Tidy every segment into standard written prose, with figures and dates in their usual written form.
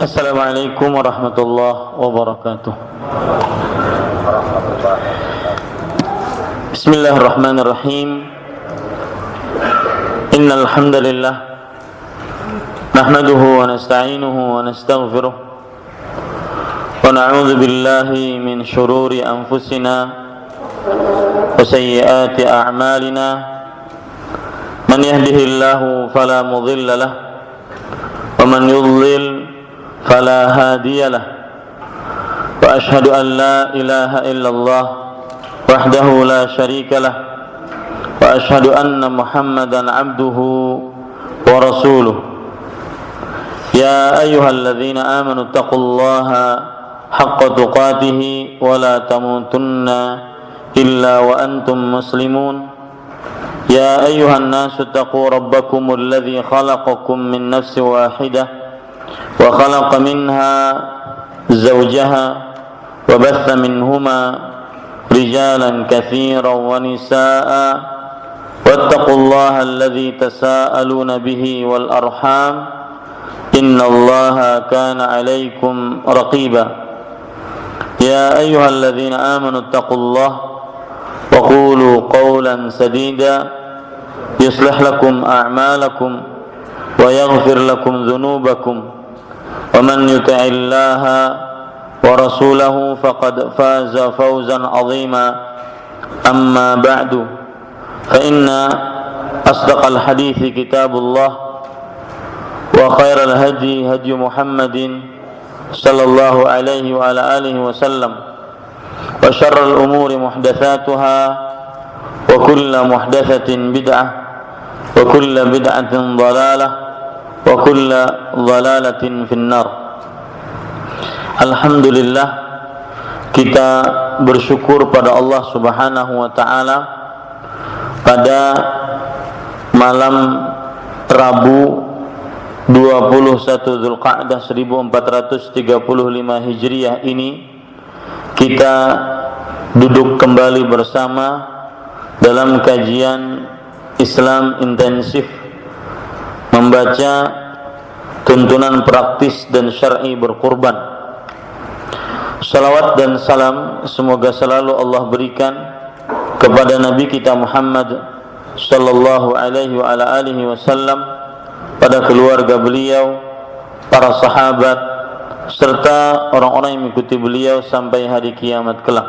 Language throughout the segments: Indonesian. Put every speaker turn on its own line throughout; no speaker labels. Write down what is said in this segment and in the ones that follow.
Assalamualaikum warahmatullahi wabarakatuh. Bismillahirrahmanirrahim. Innal hamdalillah nahmaduhu wa nasta'inuhu wa nastaghfiruh wa na'udzu billahi min shururi anfusina wa sayyiati a'malina. Man yahdihillahu fala mudilla lahu wa man yudlil fala hadiyalah. Wa ashhadu an la ilaha illallah wahdahu la syarikalah wa ashhadu anna Muhammadan abduhu wa rasuluh. Ya ayyuhalladzina amanu taqullaha haqqa tuqatih wa la tamutunna illa wa antum muslimun. Ya ayyuhan nasu taqu rabbakumul ladzi khalaqakum min nafsin wahidah wa khalaqa minha zawjaha wa batha minhuma rijalan katsiran wa nisaa'a wattaqullaha alladzi tasaaluna bihi wal arham innallaha kana 'alaikum raqiba. Ya ayyuhalladzina amanu taqullaha wa qulu qawlan sadida yuslih lakum a'malakum wa yaghfir lakum dhunubakum wa man yuti'illaha wa rasulahu faqad faza fawzan 'azima. Amma ba'du, fa inna asdaqal hadithi kitabullah wa khairal hadi hadi Muhammadin sallallahu alaihi wa ala alihi wa sallam wa syarrul umuri muhdatsatuha wa kullu muhdatsatin bid'ah wa kullu bid'atin dhalalah wa kullu dhalalatin finnar. Alhamdulillah, kita bersyukur pada Allah Subhanahu wa taala pada malam Rabu 21 Zulqa'dah 1435 Hijriah ini kita duduk kembali bersama dalam kajian Islam intensif, membaca tuntunan praktis dan syar'i berkurban. Salawat dan salam semoga selalu Allah berikan kepada Nabi kita Muhammad sallallahu alaihi wa ala alihi wasallam, pada keluarga beliau, para sahabat, serta orang-orang yang mengikuti beliau sampai hari kiamat kelak.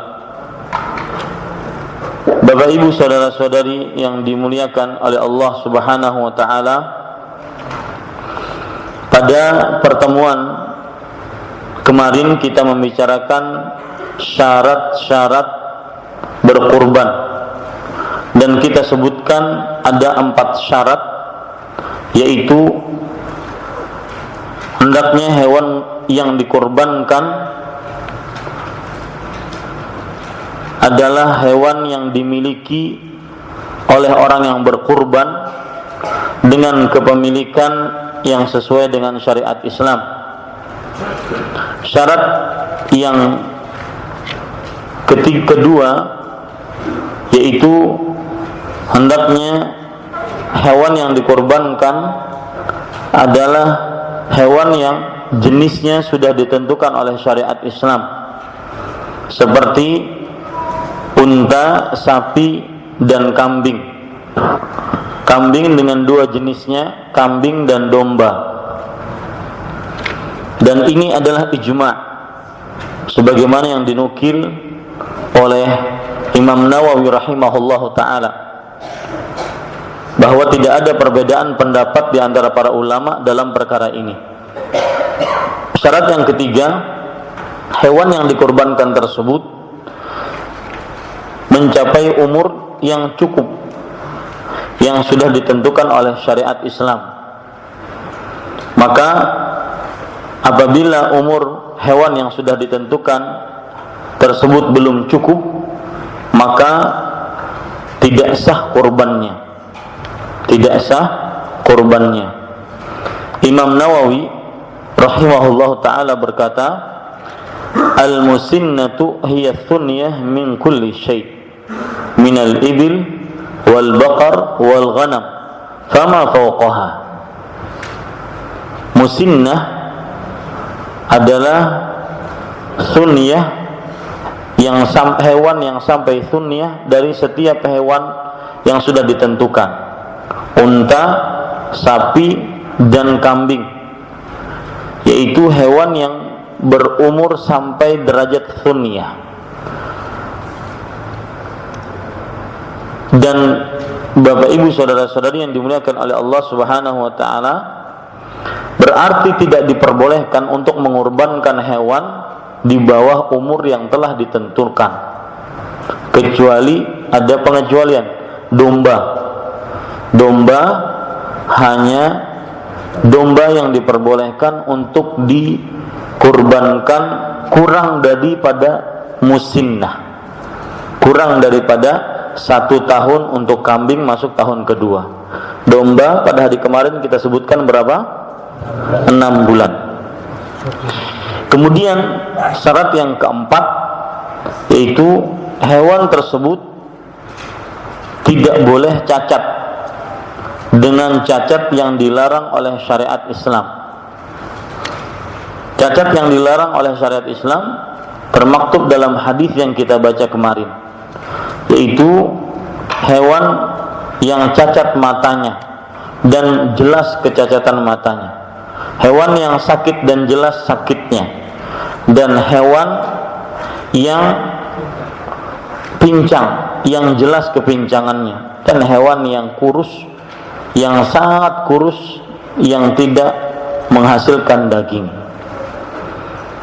Bapak Ibu saudara-saudari yang dimuliakan oleh Allah Subhanahu wa taala, pada pertemuan kemarin kita membicarakan syarat-syarat berkurban, dan kita sebutkan ada 4 syarat, yaitu hendaknya hewan yang dikurbankan adalah hewan yang dimiliki oleh orang yang berkurban dengan kepemilikan yang sesuai dengan syariat Islam. Syarat yang kedua yaitu hendaknya hewan yang dikurbankan adalah hewan yang jenisnya sudah ditentukan oleh syariat Islam, seperti unta, sapi, dan kambing. Kambing dengan 2 jenisnya, kambing dan domba. Dan ini adalah ijma', sebagaimana yang dinukil oleh Imam Nawawi rahimahullahu ta'ala, bahwa tidak ada perbedaan pendapat di antara para ulama dalam perkara ini. Syarat yang ketiga, hewan yang dikurbankan tersebut mencapai umur yang cukup, yang sudah ditentukan oleh syariat Islam. Maka apabila umur hewan yang sudah ditentukan tersebut belum cukup, maka tidak sah kurbannya. Tidak sah kurbannya. Imam Nawawi rahimahullah ta'ala berkata, al-musinnatu hiya thunyah min kulli syai' minal ibil wal baqar wal ghanam fama fawqaha. Musinnah adalah sunniyah, hewan yang sampai sunniyah dari setiap hewan yang sudah ditentukan, unta, sapi, dan kambing, yaitu hewan yang berumur sampai derajat sunniyah. Dan Bapak Ibu saudara-saudari yang dimuliakan oleh Allah Subhanahu wa taala, berarti tidak diperbolehkan untuk mengorbankan hewan di bawah umur yang telah ditentukan, kecuali ada pengecualian. Domba hanya domba yang diperbolehkan untuk dikurbankan kurang daripada musinnah, kurang daripada 1 tahun untuk kambing masuk tahun kedua. Domba pada hari kemarin kita sebutkan berapa? 6 bulan. Kemudian syarat yang keempat, yaitu hewan tersebut tidak boleh cacat dengan cacat yang dilarang oleh syariat Islam. Cacat yang dilarang oleh syariat Islam termaktub dalam hadis yang kita baca kemarin, yaitu hewan yang cacat matanya dan jelas kecacatan matanya, hewan yang sakit dan jelas sakitnya, dan hewan yang pincang yang jelas kepincangannya, dan hewan yang kurus, yang sangat kurus, yang tidak menghasilkan daging.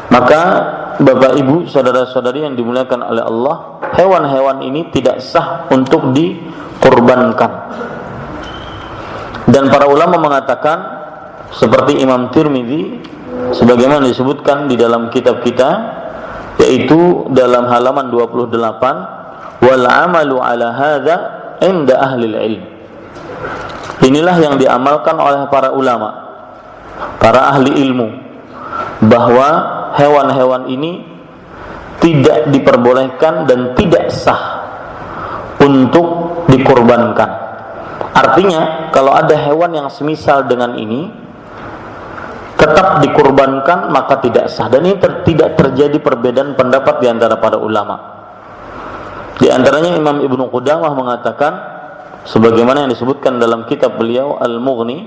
Maka Bapak Ibu saudara-saudari yang dimuliakan oleh Allah, hewan-hewan ini tidak sah untuk dikurbankan. Dan para ulama mengatakan, seperti Imam Tirmidzi sebagaimana disebutkan di dalam kitab kita, yaitu dalam halaman 28, wal amalu ala hadza inda ahli ilm. Inilah yang diamalkan oleh para ulama, para ahli ilmu, bahwa hewan-hewan ini tidak diperbolehkan dan tidak sah untuk dikurbankan. Artinya, kalau ada hewan yang semisal dengan ini tetap dikurbankan, maka tidak sah. Dan ini tidak terjadi perbedaan pendapat di antara para ulama. Di antaranya Imam Ibnu Qudamah mengatakan, sebagaimana yang disebutkan dalam kitab beliau Al-Mughni,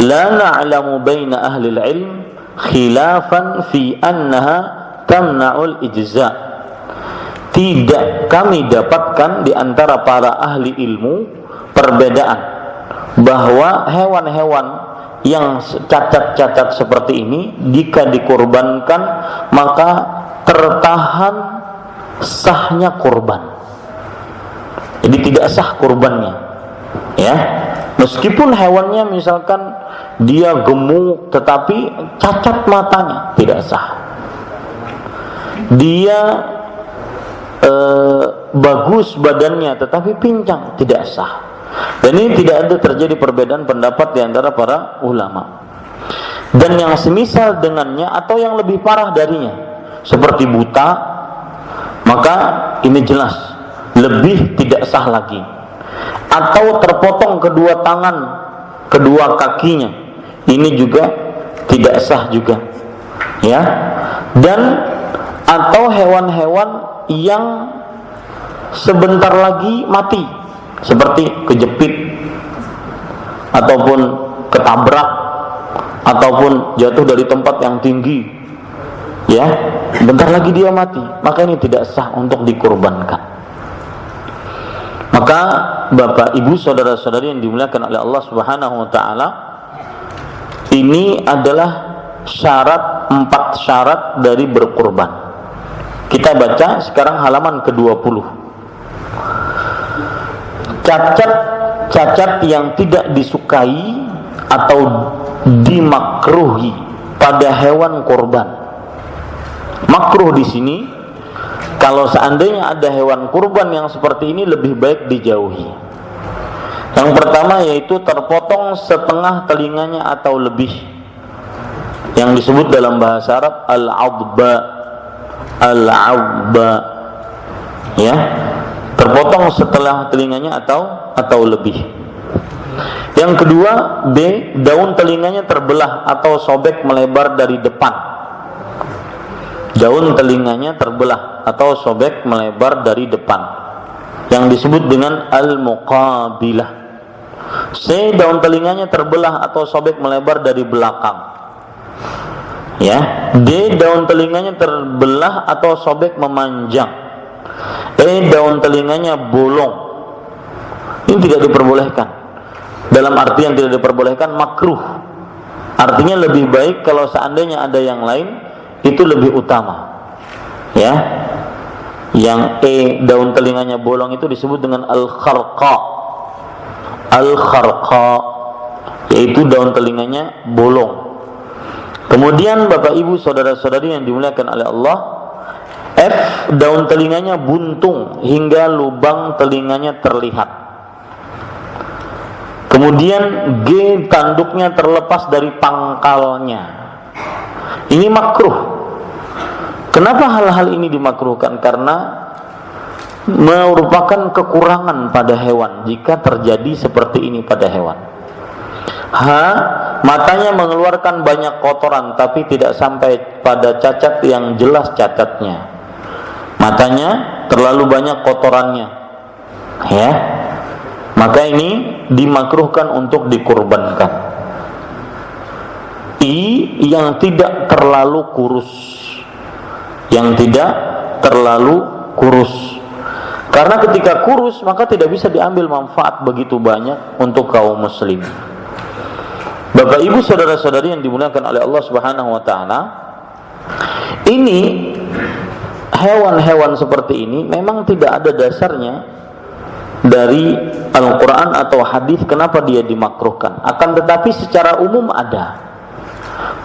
la na'lamu baina ahli al-ilm khilafan fi annaha tamna'ul ijza. Tidak kami dapatkan di antara para ahli ilmu perbedaan bahwa hewan-hewan yang cacat-cacat seperti ini jika dikurbankan maka tertahan sahnya kurban. Jadi tidak sah kurbannya, ya. Meskipun hewannya misalkan dia gemuk tetapi cacat matanya, tidak sah. Dia bagus badannya tetapi pincang, tidak sah. Dan ini tidak ada terjadi perbedaan pendapat di antara para ulama. Dan yang semisal dengannya atau yang lebih parah darinya, seperti buta, maka ini jelas lebih tidak sah lagi. Atau terpotong kedua tangan, kedua kakinya, ini juga tidak sah juga, ya. Dan atau hewan-hewan yang sebentar lagi mati, seperti kejepit ataupun ketabrak ataupun jatuh dari tempat yang tinggi, ya, bentar lagi dia mati, maka ini tidak sah untuk dikurbankan. Maka Bapak Ibu saudara-saudari yang dimuliakan oleh Allah Subhanahu wa taala, ini adalah syarat, 4 syarat dari berkurban. Kita baca sekarang halaman ke-20. Cacat yang tidak disukai atau dimakruhi pada hewan kurban. Makruh di sini, kalau seandainya ada hewan kurban yang seperti ini, lebih baik dijauhi. Yang pertama yaitu terpotong setengah telinganya atau lebih, yang disebut dalam bahasa Arab al-'adba, ya, terpotong setelah telinganya atau lebih. Yang kedua, B, daun telinganya terbelah atau sobek melebar dari depan. daun telinganya terbelah atau sobek melebar dari depan, yang disebut dengan al-muqabilah. C, daun telinganya terbelah atau sobek melebar dari belakang. Ya. D, daun telinganya terbelah atau sobek memanjang. E, daun telinganya bolong. Ini tidak diperbolehkan. Dalam arti yang tidak diperbolehkan, makruh. Artinya lebih baik kalau seandainya ada yang lain, itu lebih utama. Ya. Yang E, daun telinganya bolong, itu disebut dengan al-kharqa. Al-kharqa, yaitu daun telinganya bolong. Kemudian Bapak Ibu saudara-saudari yang dimuliakan oleh Allah, F, daun telinganya buntung hingga lubang telinganya terlihat. Kemudian G, tanduknya terlepas dari pangkalnya. Ini makruh. Kenapa hal-hal ini dimakruhkan? Karena merupakan kekurangan pada hewan jika terjadi seperti ini pada hewan. H, matanya mengeluarkan banyak kotoran tapi tidak sampai pada cacat yang jelas cacatnya. Matanya terlalu banyak kotorannya, ya, maka ini dimakruhkan untuk dikurbankan. I, yang tidak terlalu kurus, yang tidak terlalu kurus. Karena ketika kurus maka tidak bisa diambil manfaat begitu banyak untuk kaum muslim. Bapak Ibu saudara-saudari yang dimuliakan oleh Allah Subhanahu wa taala, ini hewan-hewan seperti ini memang tidak ada dasarnya dari Al-Qur'an atau hadis kenapa dia dimakruhkan. Akan tetapi secara umum ada,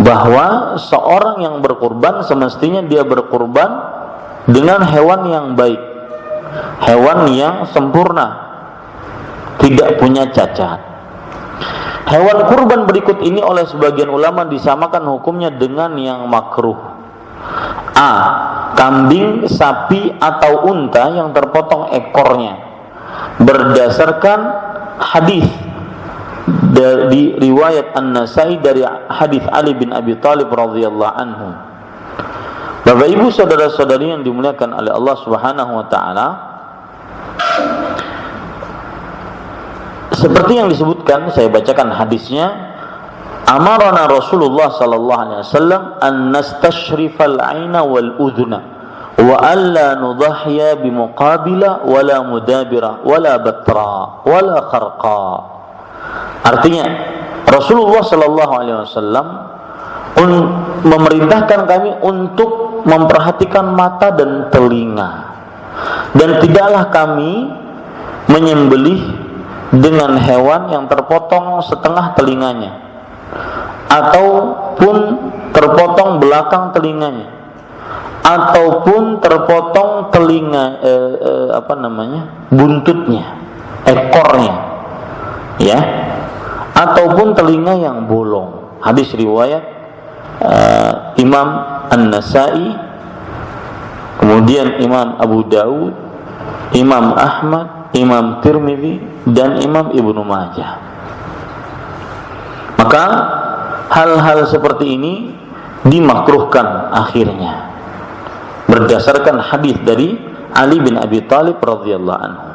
bahwa seorang yang berkurban semestinya dia berkurban dengan hewan yang baik, hewan yang sempurna, tidak punya cacat. Hewan kurban berikut ini oleh sebagian ulama disamakan hukumnya dengan yang makruh. A, kambing, sapi atau unta yang terpotong ekornya, berdasarkan hadis dari riwayat An-Nasai dari hadis Ali bin Abi Thalib radhiyallahu anhu. Bapak Ibu saudara-saudari yang dimuliakan oleh Allah Subhanahu wa taala, seperti yang disebutkan, saya bacakan hadisnya. Amarana Rasulullah sallallahu alaihi wasallam an nastashrifal aina wal udhna wa alla nudhhiya bimuqabila wala mudabira wala batra wala kharqa. Artinya Rasulullah sallallahu alaihi wasallam memerintahkan kami untuk memperhatikan mata dan telinga, dan tidaklah kami menyembelih dengan hewan yang terpotong setengah telinganya ataupun terpotong belakang telinganya ataupun terpotong telinga buntutnya, ekornya, ya, ataupun telinga yang bolong. Hadis riwayat Imam An-Nasai, kemudian Imam Abu Daud, Imam Ahmad, Imam Tirmidzi dan Imam Ibnu Majah. Maka hal-hal seperti ini dimakruhkan akhirnya berdasarkan hadis dari Ali bin Abi Thalib radhiyallahu anhu.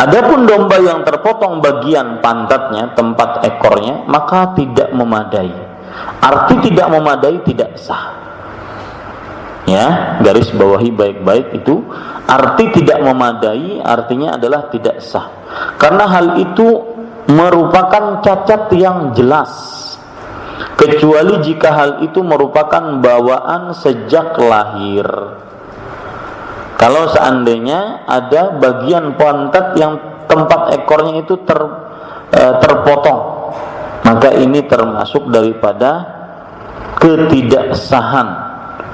Adapun domba yang terpotong bagian pantatnya, tempat ekornya, maka tidak memadai. Arti tidak memadai tidak sah. Ya, garis bawahi baik-baik itu. Arti tidak memadai artinya adalah tidak sah. Karena hal itu merupakan cacat yang jelas, kecuali jika hal itu merupakan bawaan sejak lahir. Kalau seandainya ada bagian pantat yang tempat ekornya itu terpotong, maka ini termasuk daripada ketidaksahan,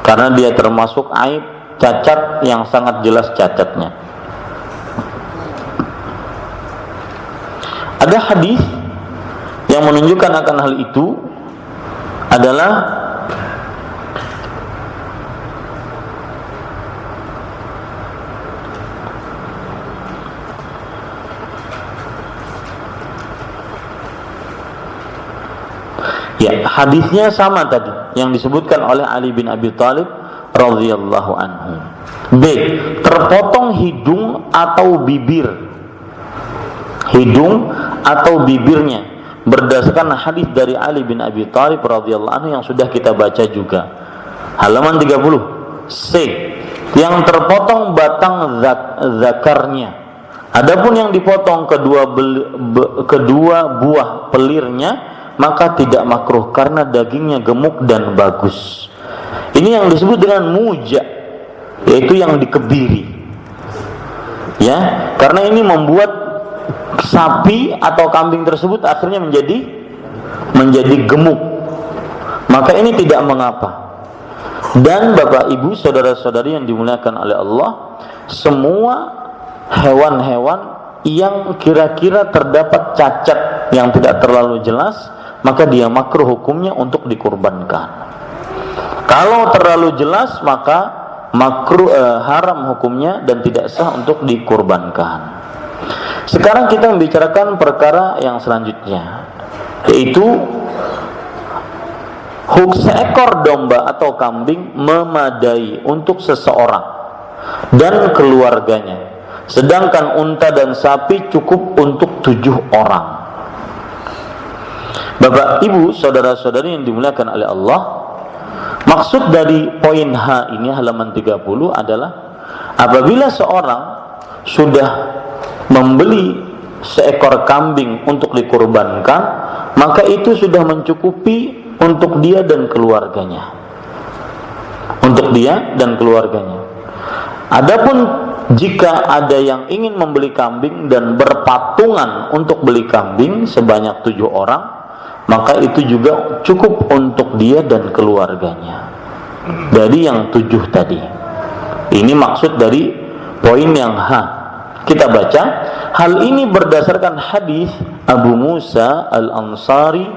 karena dia termasuk aib, cacat yang sangat jelas cacatnya. Ada hadis yang menunjukkan akan hal itu adalah ya, hadisnya sama tadi yang disebutkan oleh Ali bin Abi Thalib radhiyallahu anhu. B. Terpotong hidung atau bibir. Hidung atau bibirnya berdasarkan hadis dari Ali bin Abi Thalib radhiyallahu anhu yang sudah kita baca juga. Halaman 30. C. Yang terpotong batang zakarnya. Adapun yang dipotong kedua buah pelirnya, maka tidak makruh karena dagingnya gemuk dan bagus. Ini yang disebut dengan muja, yaitu yang dikebiri. Ya, karena ini membuat sapi atau kambing tersebut akhirnya menjadi gemuk. Maka ini tidak mengapa. Dan Bapak Ibu, saudara-saudari yang dimuliakan oleh Allah, semua hewan-hewan yang kira-kira terdapat cacat yang tidak terlalu jelas, maka dia makruh hukumnya untuk dikurbankan. Kalau terlalu jelas, maka makruh haram hukumnya dan tidak sah untuk dikurbankan. Sekarang kita membicarakan perkara yang selanjutnya, yaitu seekor domba atau kambing memadai untuk seseorang dan keluarganya, sedangkan unta dan sapi cukup untuk 7 orang. Bapak, Ibu, saudara-saudari yang dimuliakan oleh Allah, maksud dari poin H ini halaman 30 adalah apabila seorang sudah membeli seekor kambing untuk dikurbankan, maka itu sudah mencukupi untuk dia dan keluarganya. Untuk dia dan keluarganya. Adapun jika ada yang ingin membeli kambing dan berpatungan untuk beli kambing sebanyak 7 orang, maka itu juga cukup untuk dia dan keluarganya. Dari yang 7 tadi. Ini maksud dari poin yang H. Kita baca, hal ini berdasarkan hadis Abu Musa Al-Ansari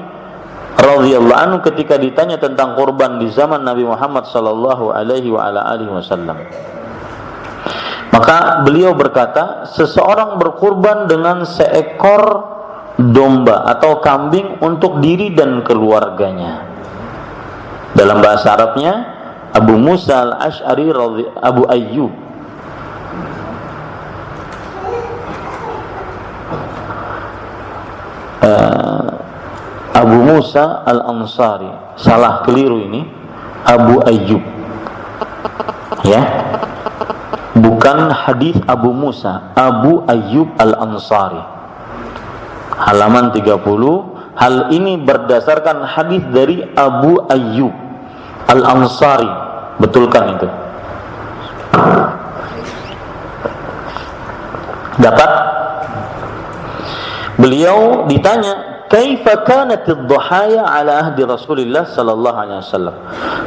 radhiyallahu anhu ketika ditanya tentang kurban di zaman Nabi Muhammad sallallahu alaihi wasallam. Maka beliau berkata, seseorang berkurban dengan seekor domba atau kambing untuk diri dan keluarganya. Dalam bahasa Arabnya, Abu Musa Al-Ash'ari Abu Ayyub Abu Musa Al-Ansari, salah, keliru ini, Abu Ayyub, ya, bukan hadis Abu Musa, Abu Ayyub Al-Ansari, halaman 30. Hal ini berdasarkan hadis dari Abu Ayyub Al-Ansari, betulkan itu. Dapat? Beliau ditanya, kaifa kanat ad-dhahaya ala ahdi Rasulillah sallallahu alaihi wasallam?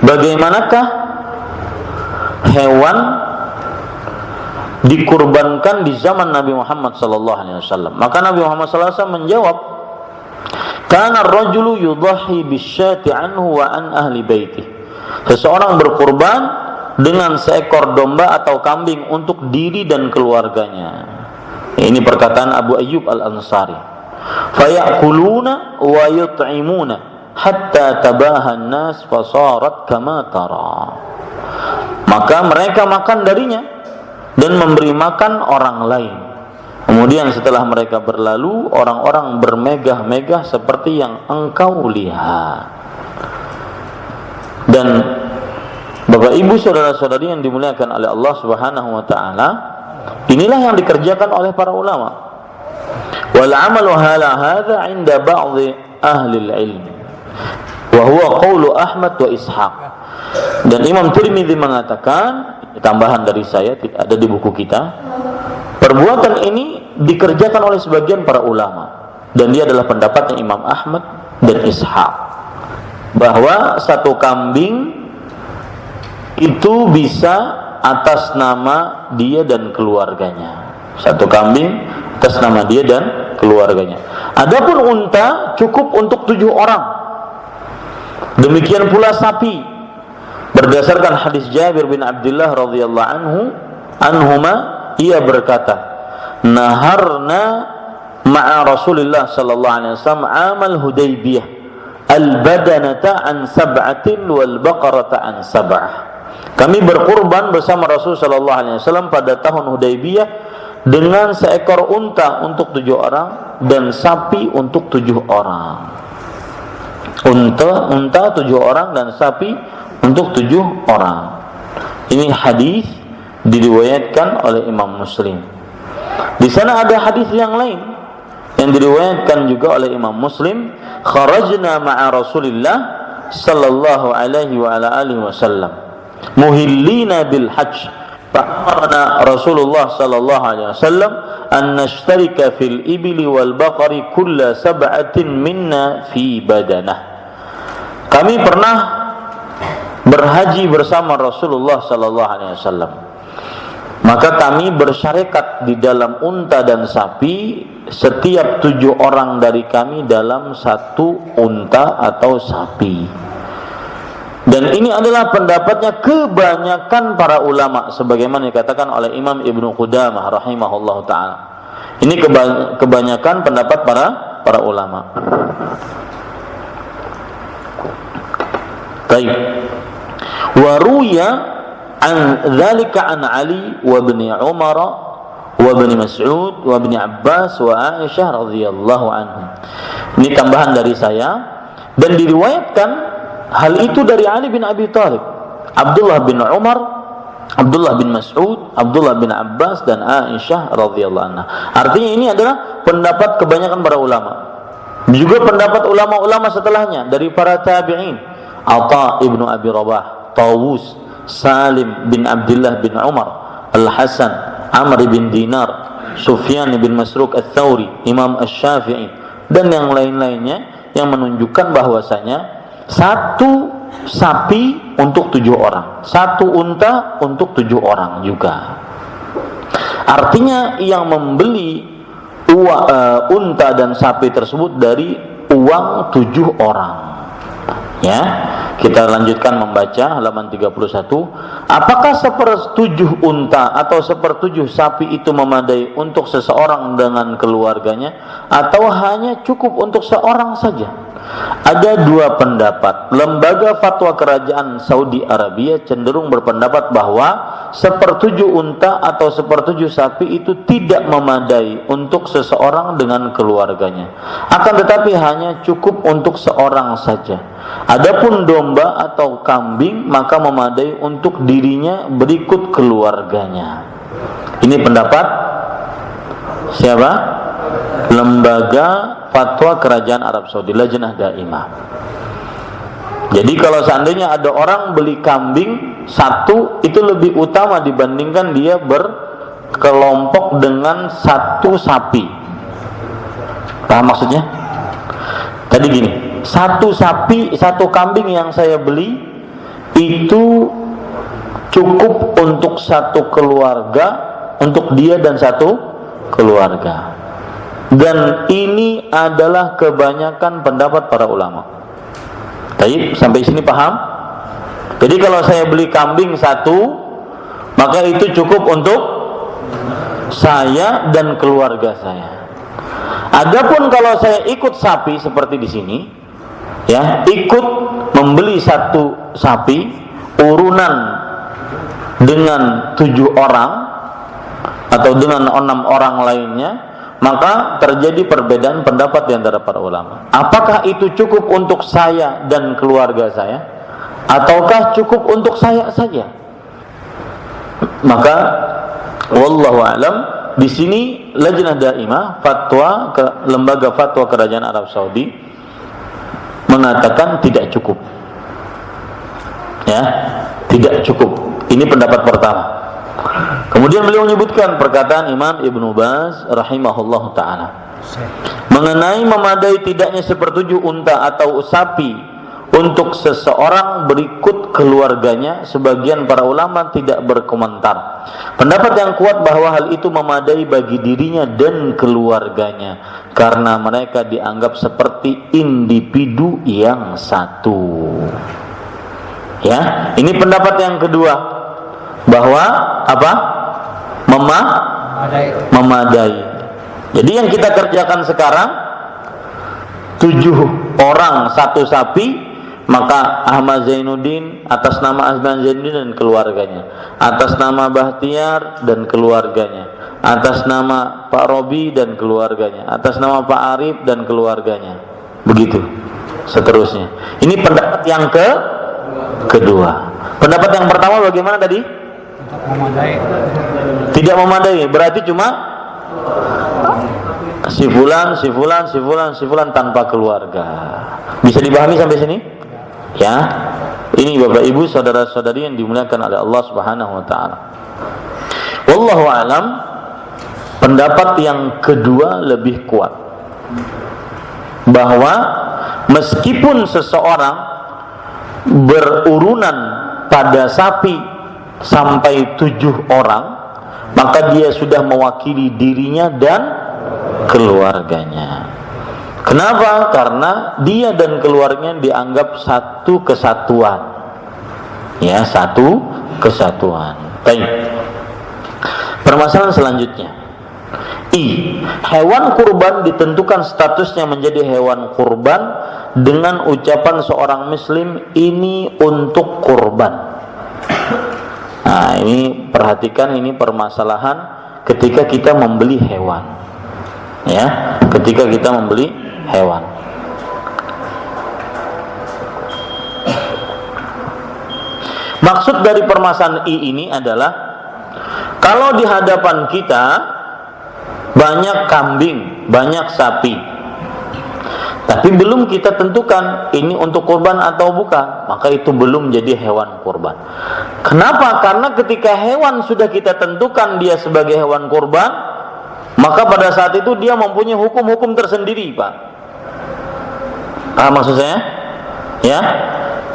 Bagaimanakah hewan dikurbankan di zaman Nabi Muhammad sallallahu alaihi wasallam? Maka Nabi Muhammad sallallahu alaihi wasallam menjawab, kana ar-rajulu yudhahi bisyati anhu wa an ahli baiti. Seseorang berkurban dengan seekor domba atau kambing untuk diri dan keluarganya. Ini perkataan Abu Ayyub Al-Ansari. Fayakuluna wa yut'imuna hatta tabaha an-nas fasarat kama tara. Maka mereka makan darinya dan memberi makan orang lain. Kemudian setelah mereka berlalu, orang-orang bermegah-megah seperti yang engkau lihat. Dan Bapak Ibu, saudara-saudari yang dimuliakan oleh Allah Subhanahu wa taala, inilah yang dikerjakan oleh para ulama. Wal 'amalu hala hadza 'inda ba'd ahli al-'ilm wa huwa qaulu Ahmad wa Ishaq. Dan Imam Tirmidzi mengatakan, tambahan dari saya, tidak ada di buku kita, perbuatan ini dikerjakan oleh sebagian para ulama, dan dia adalah pendapatnya Imam Ahmad dan Ishaq, bahwa satu kambing itu bisa atas nama dia dan keluarganya. Satu kambing atas nama dia dan keluarganya. Adapun unta cukup untuk 7 orang. Demikian pula sapi. Berdasarkan hadis Jabir bin Abdullah radhiyallahu anhuma, ia berkata, naharna ma'a Rasulillah sallallahu alaihi wasallam amal Hudaybiyah al-badanata an sab'atin wal baqarata an sab'ah. kami berkurban bersama Rasul sallallahu alaihi wasallam pada tahun Hudaybiyah dengan seekor unta untuk 7 orang dan sapi untuk 7 orang. Unta 7 orang dan sapi untuk 7 orang. Ini hadis diriwayatkan oleh Imam Muslim. Di sana ada hadis yang lain yang diriwayatkan juga oleh Imam Muslim, kharajna ma'a Rasulillah sallallahu alaihi wa ala alihi wasallam muhillina bil hajj fa'amarna Rasulullah sallallahu alaihi wasallam an nashtarika fil ibli wal baqari kulla sab'atin minna fi badanah. Kami pernah berhaji bersama Rasulullah sallallahu alaihi wasallam. Maka kami bersyarikat di dalam unta dan sapi, setiap 7 orang dari kami dalam 1 unta atau sapi. Dan ini adalah pendapatnya kebanyakan para ulama, sebagaimana dikatakan oleh Imam Ibnu Qudamah rahimahullah ta'ala. Ini kebanyakan pendapat para ulama. Baik. Waruya an dzalika an Ali wa ibni Umar wa ibni Mas'ud wa ibni Abbas wa Aisyah radhiyallahu anhum. Ini tambahan dari saya, dan diriwayatkan hal itu dari Ali bin Abi Thalib, Abdullah bin Umar, Abdullah bin Mas'ud, Abdullah bin Abbas dan Aisyah radhiyallahu anha. Artinya ini adalah pendapat kebanyakan para ulama. Juga pendapat ulama-ulama setelahnya dari para tabi'in, Atha ibnu Abi Rabah, Tawus, Salim bin Abdullah bin Umar, Al-Hasan, Amr bin Dinar, Sufyan bin Masruq Ats-Tsauri, Imam Asy-Syafi'i dan yang lain-lainnya yang menunjukkan bahwasanya 1 sapi untuk 7 orang, 1 unta untuk 7 orang juga. Artinya yang membeli unta dan sapi tersebut dari uang 7 orang. Ya, kita lanjutkan membaca halaman 31. Apakah 1/7 unta atau 1/7 sapi itu memadai untuk seseorang dengan keluarganya, atau hanya cukup untuk seorang saja? Ada 2 pendapat. Lembaga Fatwa Kerajaan Saudi Arabia cenderung berpendapat bahwa 1/7 unta atau 1/7 sapi itu tidak memadai untuk seseorang dengan keluarganya, akan tetapi hanya cukup untuk seorang saja. Adapun domba atau kambing maka memadai untuk dirinya berikut keluarganya. Ini pendapat siapa? Lembaga Fatwa Kerajaan Arab Saudi, Lajnah Daimah. Jadi kalau seandainya ada orang beli kambing 1, itu lebih utama dibandingkan dia berkelompok dengan 1 sapi. Paham maksudnya? Tadi gini, 1 sapi, 1 kambing yang saya beli itu cukup untuk 1 keluarga, untuk dia dan 1 keluarga. Dan ini adalah kebanyakan pendapat para ulama. Baik, sampai sini paham? Jadi kalau saya beli kambing 1, maka itu cukup untuk saya dan keluarga saya. Adapun kalau saya ikut sapi seperti di sini, ya, ikut membeli 1 sapi urunan dengan 7 orang atau dengan 6 orang lainnya, maka terjadi perbedaan pendapat di antara para ulama. Apakah itu cukup untuk saya dan keluarga saya, ataukah cukup untuk saya saja? Maka wallahu a'lam, di sini Lajnah Daimah, lembaga fatwa Kerajaan Arab Saudi mengatakan tidak cukup. Ya, tidak cukup. Ini pendapat pertama. Kemudian beliau menyebutkan perkataan Imam Ibnu Baz rahimahullah ta'ala mengenai memadai tidaknya 1/7 unta atau sapi untuk seseorang berikut keluarganya. Sebagian para ulama tidak berkomentar. Pendapat yang kuat bahwa hal itu memadai bagi dirinya dan keluarganya, karena mereka dianggap seperti individu yang satu. Ya, ini pendapat yang kedua, bahwa apa? Memadai. Jadi yang kita kerjakan sekarang 7 orang 1 sapi, maka Ahmad Zainuddin atas nama Ahmad Zainuddin dan keluarganya, atas nama Bahtiar dan keluarganya, atas nama Pak Robi dan keluarganya, atas nama Pak Arif dan keluarganya, begitu seterusnya. Ini pendapat yang kedua. Pendapat yang pertama bagaimana tadi? Tidak memadai, berarti cuma si fulan tanpa keluarga. Bisa dipahami sampai sini? Ya. Ini Bapak Ibu, saudara-saudari yang dimuliakan oleh Allah Subhanahu wa taala. Wallahu alam, pendapat yang kedua lebih kuat, bahwa meskipun seseorang berurunan pada sapi sampai 7 orang, maka dia sudah mewakili dirinya dan keluarganya. Kenapa? Karena dia dan keluarganya dianggap satu kesatuan. Ya, satu kesatuan. Baik. Permasalahan selanjutnya. Hewan kurban ditentukan statusnya menjadi hewan kurban dengan ucapan seorang muslim, ini untuk kurban. Nah, ini perhatikan, ini permasalahan ketika kita membeli hewan. Ya, ketika kita membeli hewan. Maksud dari permasalahan ini adalah, kalau di hadapan kita banyak kambing, banyak sapi, tapi belum kita tentukan ini untuk kurban atau bukan, maka itu belum jadi hewan kurban. Kenapa? Karena ketika hewan sudah kita tentukan dia sebagai hewan kurban, maka pada saat itu dia mempunyai hukum-hukum tersendiri, Pak. Maksud saya? Ya,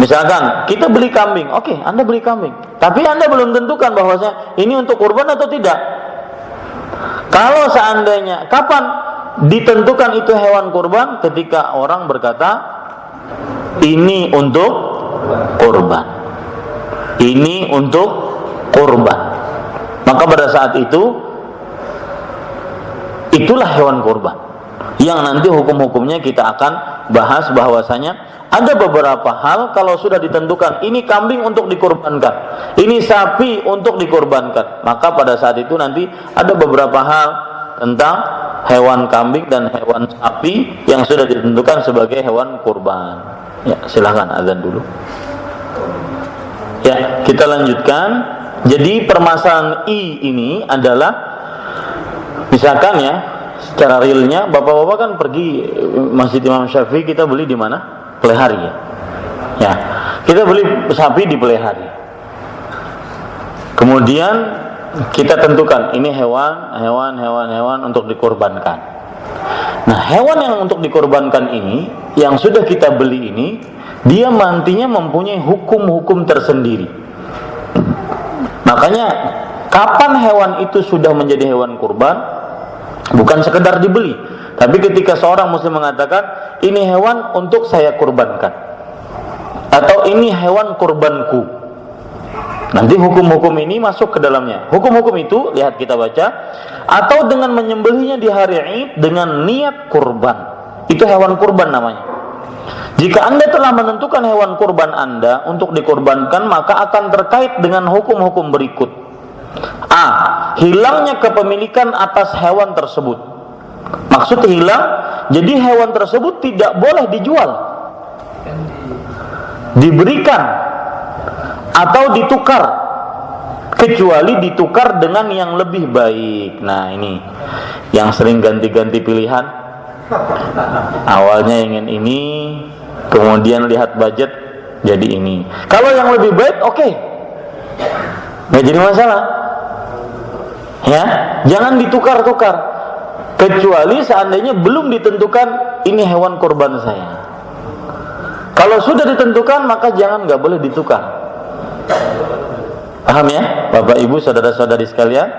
misalkan kita beli kambing, oke, Anda beli kambing, tapi Anda belum tentukan bahwasanya ini untuk kurban atau tidak. Kalau seandainya, kapan ditentukan itu hewan kurban? Ketika orang berkata ini untuk kurban, ini untuk kurban, maka pada saat itu itulah hewan kurban yang nanti hukum-hukumnya kita akan bahas. Bahwasanya ada beberapa hal kalau sudah ditentukan ini kambing untuk dikurbankan, ini sapi untuk dikurbankan, maka pada saat itu nanti ada beberapa hal tentang hewan kambing dan hewan sapi yang sudah ditentukan sebagai hewan kurban. Ya, silahkan azan dulu. Ya, kita lanjutkan. Jadi permasalahan ini adalah, misalkan ya, secara realnya bapak-bapak kan pergi Masjid Imam Syafi'i, kita beli di mana? Pelihari ya. Ya, kita beli sapi di pelihari. Kemudian kita tentukan ini hewan untuk dikorbankan. Nah, hewan yang untuk dikorbankan ini, yang sudah kita beli ini, dia nantinya mempunyai hukum-hukum tersendiri. Makanya kapan hewan itu sudah menjadi hewan kurban, bukan sekedar dibeli, tapi ketika seorang muslim mengatakan ini hewan untuk saya kurbankan, atau ini hewan kurbanku, nanti hukum-hukum ini masuk ke dalamnya. Hukum-hukum itu, lihat kita baca, atau dengan menyembelihnya di hari Id dengan niat kurban, itu hewan kurban namanya. Jika Anda telah menentukan hewan kurban Anda untuk dikurbankan, maka akan terkait dengan hukum-hukum berikut. Hilangnya kepemilikan atas hewan tersebut. Maksud hilang, jadi hewan tersebut tidak boleh dijual, diberikan, atau ditukar, kecuali ditukar dengan yang lebih baik. Nah, ini yang sering ganti-ganti pilihan. Awalnya ingin ini, kemudian lihat budget jadi ini. Kalau yang lebih baik, oke, nggak jadi masalah. Ya, jangan ditukar-tukar, kecuali seandainya belum ditentukan ini hewan kurban saya. Kalau sudah ditentukan, maka nggak boleh ditukar. Paham ya, Bapak Ibu, saudara-saudari sekalian?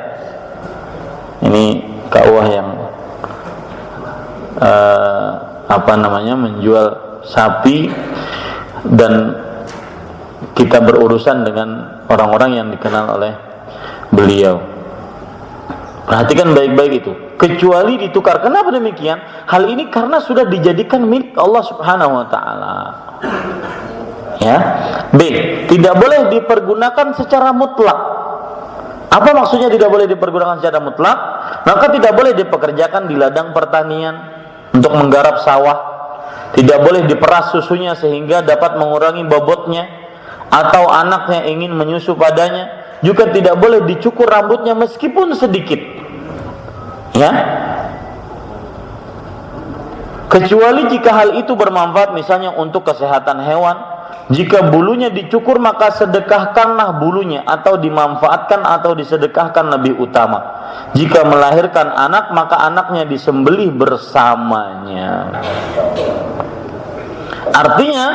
Ini KUA yang menjual sapi, dan kita berurusan dengan orang-orang yang dikenal oleh beliau. Perhatikan baik-baik itu, kecuali ditukar. Kenapa demikian? Hal ini karena sudah dijadikan milik Allah Subhanahu wa taala. Ya. B, tidak boleh dipergunakan secara mutlak. Apa maksudnya tidak boleh dipergunakan secara mutlak? Maka tidak boleh dipekerjakan di ladang pertanian untuk menggarap sawah. Tidak boleh diperas susunya sehingga dapat mengurangi bobotnya, atau anaknya ingin menyusu padanya. Juga tidak boleh dicukur rambutnya meskipun sedikit. Ya. Kecuali jika hal itu bermanfaat, misalnya untuk kesehatan hewan. Jika bulunya dicukur maka sedekahkanlah bulunya, atau dimanfaatkan atau disedekahkan lebih utama. Jika melahirkan anak maka anaknya disembelih bersamanya. Artinya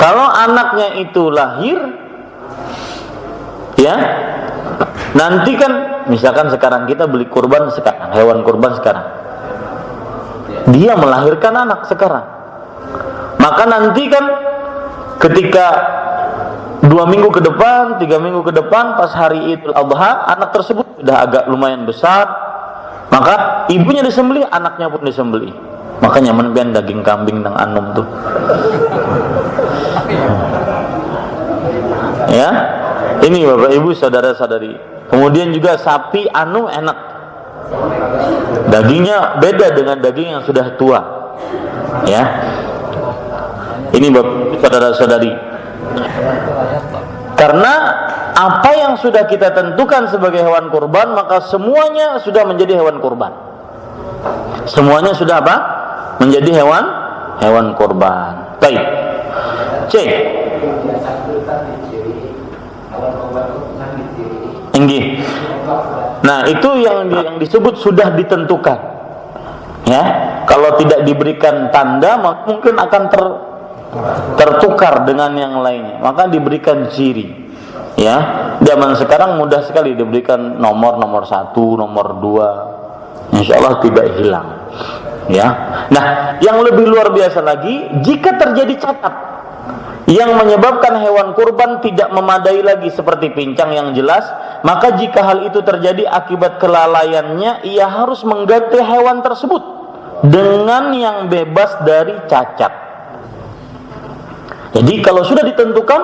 kalau anaknya itu lahir, ya, nanti kan misalkan sekarang kita beli kurban sekarang, hewan kurban sekarang, dia melahirkan anak sekarang, maka nanti kan ketika 2 minggu ke depan, 3 minggu ke depan, pas hari Idul Adha, anak tersebut sudah agak lumayan besar, maka ibunya disembelih, anaknya pun disembelih. Makanya menbian daging kambing nang anum tuh. Ya, ini Bapak Ibu saudara-saudari. Kemudian juga sapi anu enak, dagingnya beda dengan daging yang sudah tua. Ya, ini Bapak Ibu saudara-saudari. Karena apa yang sudah kita tentukan sebagai hewan kurban, maka semuanya sudah menjadi hewan kurban. Semuanya sudah apa? Menjadi hewan kurban. Baik. C. Inggih. Nah, itu yang disebut sudah ditentukan. Ya, kalau tidak diberikan tanda, mungkin akan tertukar dengan yang lainnya. Maka diberikan ciri. Ya, zaman sekarang mudah sekali diberikan nomor 1, nomor 2. Insya Allah tidak hilang. Ya, nah, yang lebih luar biasa lagi, jika terjadi cacat yang menyebabkan hewan kurban tidak memadai lagi seperti pincang yang jelas, maka jika hal itu terjadi akibat kelalaiannya, ia harus mengganti hewan tersebut dengan yang bebas dari cacat. Jadi kalau sudah ditentukan,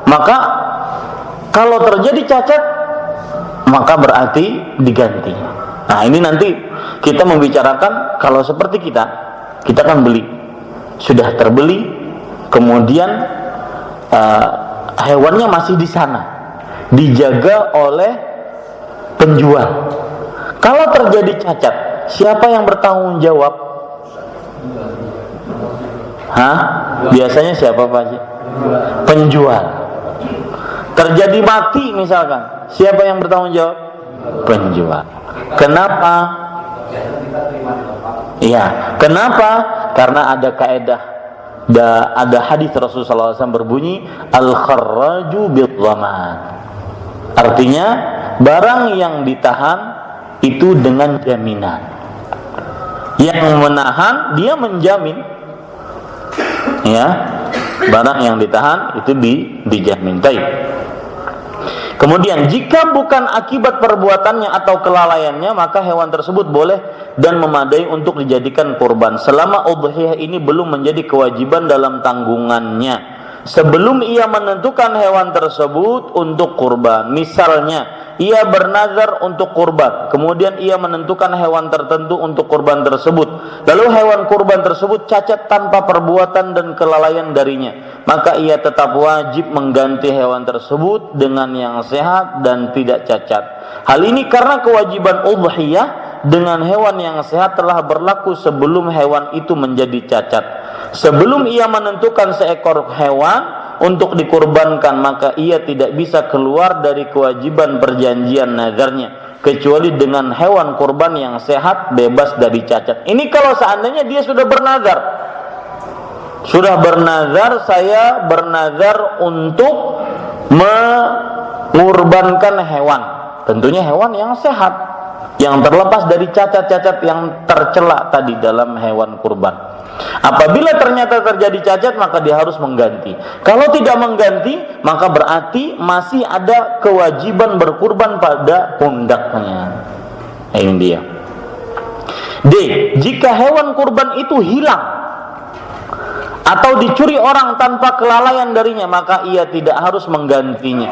maka kalau terjadi cacat, maka berarti diganti. Nah, ini nanti kita membicarakan kalau seperti kita kan beli, sudah terbeli, kemudian hewannya masih di sana, dijaga oleh penjual. Kalau terjadi cacat, siapa yang bertanggung jawab? Biasanya siapa Pak Haji? Penjual. Terjadi mati misalkan, siapa yang bertanggung jawab? Penjual. Kenapa? Iya, kenapa? Karena ada kaedah, ada hadis Rasulullah SAW berbunyi al-kharraju bil-dhaman. Artinya barang yang ditahan itu dengan jaminan. Yang menahan dia menjamin. Ya, barang yang ditahan itu dijamin. Baik. Kemudian jika bukan akibat perbuatannya atau kelalaiannya, maka hewan tersebut boleh dan memadai untuk dijadikan kurban selama udhiyah ini belum menjadi kewajiban dalam tanggungannya. Sebelum ia menentukan hewan tersebut untuk kurban, misalnya ia bernazar untuk kurban, kemudian ia menentukan hewan tertentu untuk kurban tersebut, lalu hewan kurban tersebut cacat tanpa perbuatan dan kelalaian darinya, maka ia tetap wajib mengganti hewan tersebut dengan yang sehat dan tidak cacat. Hal ini karena kewajiban udhiyah dengan hewan yang sehat telah berlaku sebelum hewan itu menjadi cacat. Sebelum ia menentukan seekor hewan untuk dikurbankan, maka ia tidak bisa keluar dari kewajiban perjanjian nazarnya kecuali dengan hewan kurban yang sehat bebas dari cacat. Ini kalau seandainya dia sudah bernazar. Sudah bernazar, saya bernazar untuk mengurbankan hewan. Tentunya hewan yang sehat, yang terlepas dari cacat-cacat yang tercela tadi dalam hewan kurban. Apabila ternyata terjadi cacat, maka dia harus mengganti. Kalau tidak mengganti, maka berarti masih ada kewajiban berkurban pada pundaknya. Ini dia. D. Jika hewan kurban itu hilang atau dicuri orang tanpa kelalaian darinya, maka ia tidak harus menggantinya.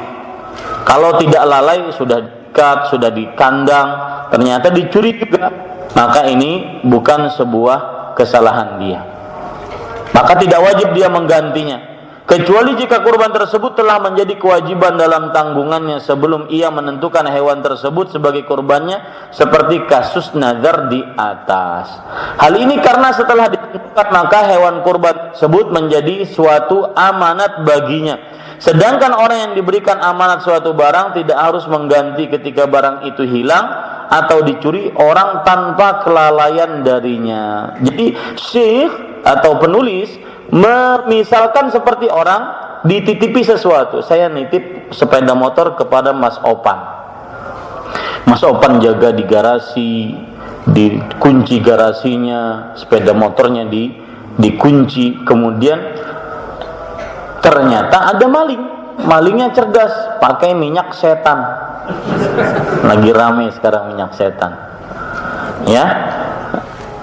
Kalau tidak lalai, sudah diikat, sudah dikandang, ternyata dicuri juga, maka ini bukan sebuah kesalahan dia, maka tidak wajib dia menggantinya, kecuali jika kurban tersebut telah menjadi kewajiban dalam tanggungannya sebelum ia menentukan hewan tersebut sebagai kurbannya, seperti kasus nazar di atas. Hal ini karena setelah ditentukan maka hewan kurban tersebut menjadi suatu amanat baginya, sedangkan orang yang diberikan amanat suatu barang tidak harus mengganti ketika barang itu hilang atau dicuri orang tanpa kelalaian darinya. Jadi syekh atau penulis misalkan seperti orang dititipi sesuatu. Saya nitip sepeda motor kepada Mas Opan. Mas Opan jaga di garasi, dikunci garasinya, sepeda motornya dikunci. Kemudian ternyata ada maling. Malingnya cerdas, pakai minyak setan. Lagi rame sekarang minyak setan. Ya.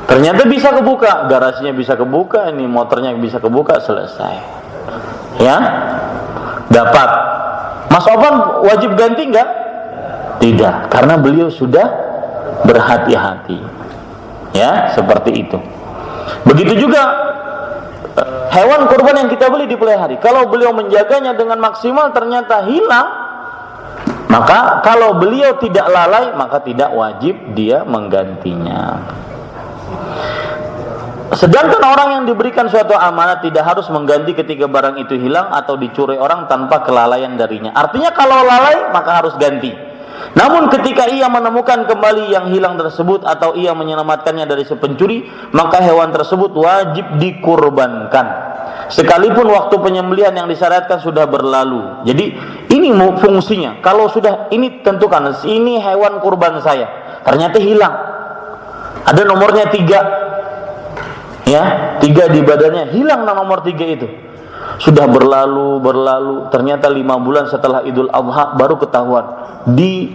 Ternyata bisa kebuka, garasinya bisa kebuka, ini motornya bisa kebuka, selesai. Ya, dapat. Mas Opan wajib ganti enggak? Tidak, karena beliau sudah berhati-hati. Ya, seperti itu. Begitu juga hewan kurban yang kita beli dipelihara. Kalau beliau menjaganya dengan maksimal ternyata hilang, maka kalau beliau tidak lalai, maka tidak wajib dia menggantinya. Sedangkan orang yang diberikan suatu amanat tidak harus mengganti ketika barang itu hilang atau dicuri orang tanpa kelalaian darinya. Artinya kalau lalai maka harus ganti. Namun ketika ia menemukan kembali yang hilang tersebut atau ia menyelamatkannya dari si pencuri, maka hewan tersebut wajib dikurbankan, sekalipun waktu penyembelihan yang disyariatkan sudah berlalu. Jadi ini fungsinya. Kalau sudah ini tentukan, ini hewan kurban saya, ternyata hilang, ada nomornya 3, ya 3 di badannya, hilang nomor 3 itu. Sudah berlalu, ternyata 5 bulan setelah Idul Adha baru ketahuan di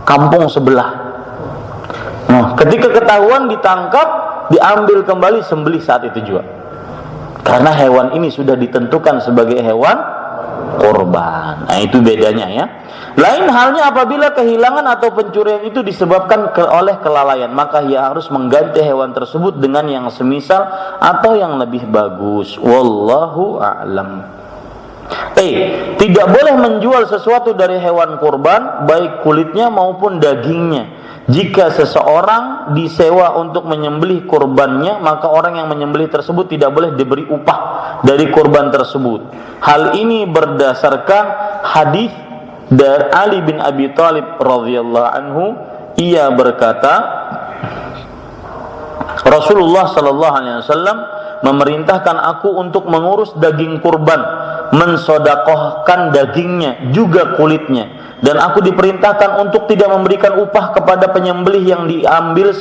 kampung sebelah. Nah, ketika ketahuan ditangkap, diambil kembali, sembelih saat itu juga. Karena hewan ini sudah ditentukan sebagai hewan korban. Nah, itu bedanya ya. Lain halnya apabila kehilangan atau pencurian itu disebabkan oleh kelalaian, maka ia harus mengganti hewan tersebut dengan yang semisal atau yang lebih bagus. Wallahu a'lam. Tidak boleh menjual sesuatu dari hewan kurban, baik kulitnya maupun dagingnya. Jika seseorang disewa untuk menyembelih kurbannya, maka orang yang menyembelih tersebut tidak boleh diberi upah dari kurban tersebut. Hal ini berdasarkan hadis dari Ali bin Abi Thalib radhiyallahu anhu. Ia berkata, Rasulullah sallallahu alaihi wasallam memerintahkan aku untuk mengurus daging kurban, mensodakohkan dagingnya juga kulitnya, dan aku diperintahkan untuk tidak memberikan upah kepada penyembelih yang diambil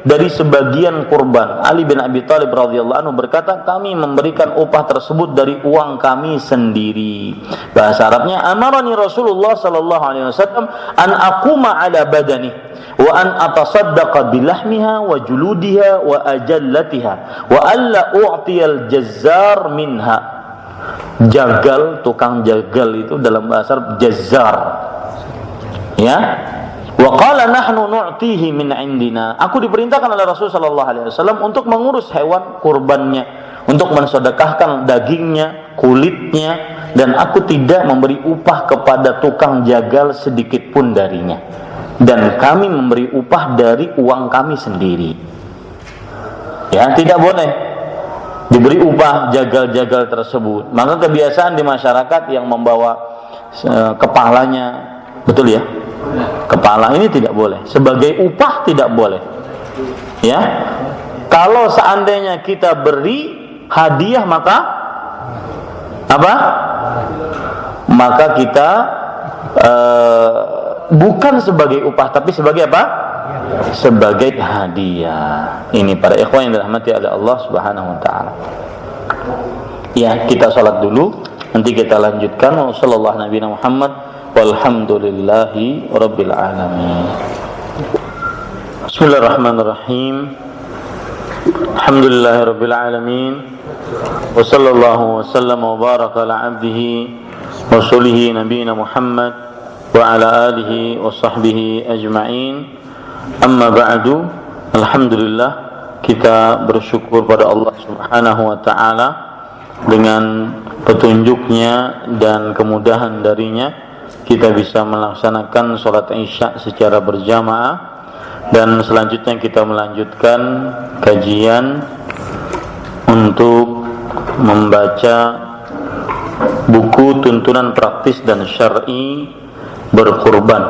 dari sebagian kurban. Ali bin Abi Thalib radhiyallahu anhu berkata, kami memberikan upah tersebut dari uang kami sendiri. Bahasa Arabnya, amarani Rasulullah sallallahu alaihi wasallam an aquma ala badani wa an atasaddaqa bilahmiha wa juludiha wa ajallatiha wa alla u'tiyal jazzar minha. Jagal, tukang jagal itu dalam bahasa Arab jazzar. Ya. Wa qala nahnu nu'tihi min indina. Aku diperintahkan oleh Rasul sallallahu alaihi wasallam untuk mengurus hewan kurbannya, untuk mensedekahkan dagingnya, kulitnya, dan aku tidak memberi upah kepada tukang jagal sedikit pun darinya. Dan kami memberi upah dari uang kami sendiri. Ya, tidak boleh diberi upah jagal-jagal tersebut. Maka kebiasaan di masyarakat yang membawa kepalanya, betul ya? Kepala ini tidak boleh. Sebagai upah tidak boleh. Ya. Kalau seandainya kita beri hadiah maka apa? Maka kita bukan sebagai upah, tapi sebagai apa? Sebagai hadiah. Ini para ikhwan yang dirahmati oleh Allah Subhanahu wa taala. Ya, kita salat dulu, nanti kita lanjutkan. Wassallallahu nabiyana Muhammad walhamdulillahi rabbil alamin. Bismillahirrahmanirrahim. Alhamdulillahirabbil alamin. Wa sallallahu wa sallam wa baraka ala abdihi wa rasulihi nabiyina Muhammad wa ala alihi wa sahbihi ajma'in. Amma ba'du. Alhamdulillah, kita bersyukur pada Allah Subhanahu wa taala dengan petunjuknya dan kemudahan darinya kita bisa melaksanakan sholat Isya secara berjamaah, dan selanjutnya kita melanjutkan kajian untuk membaca buku tuntunan praktis dan syar'i berkurban.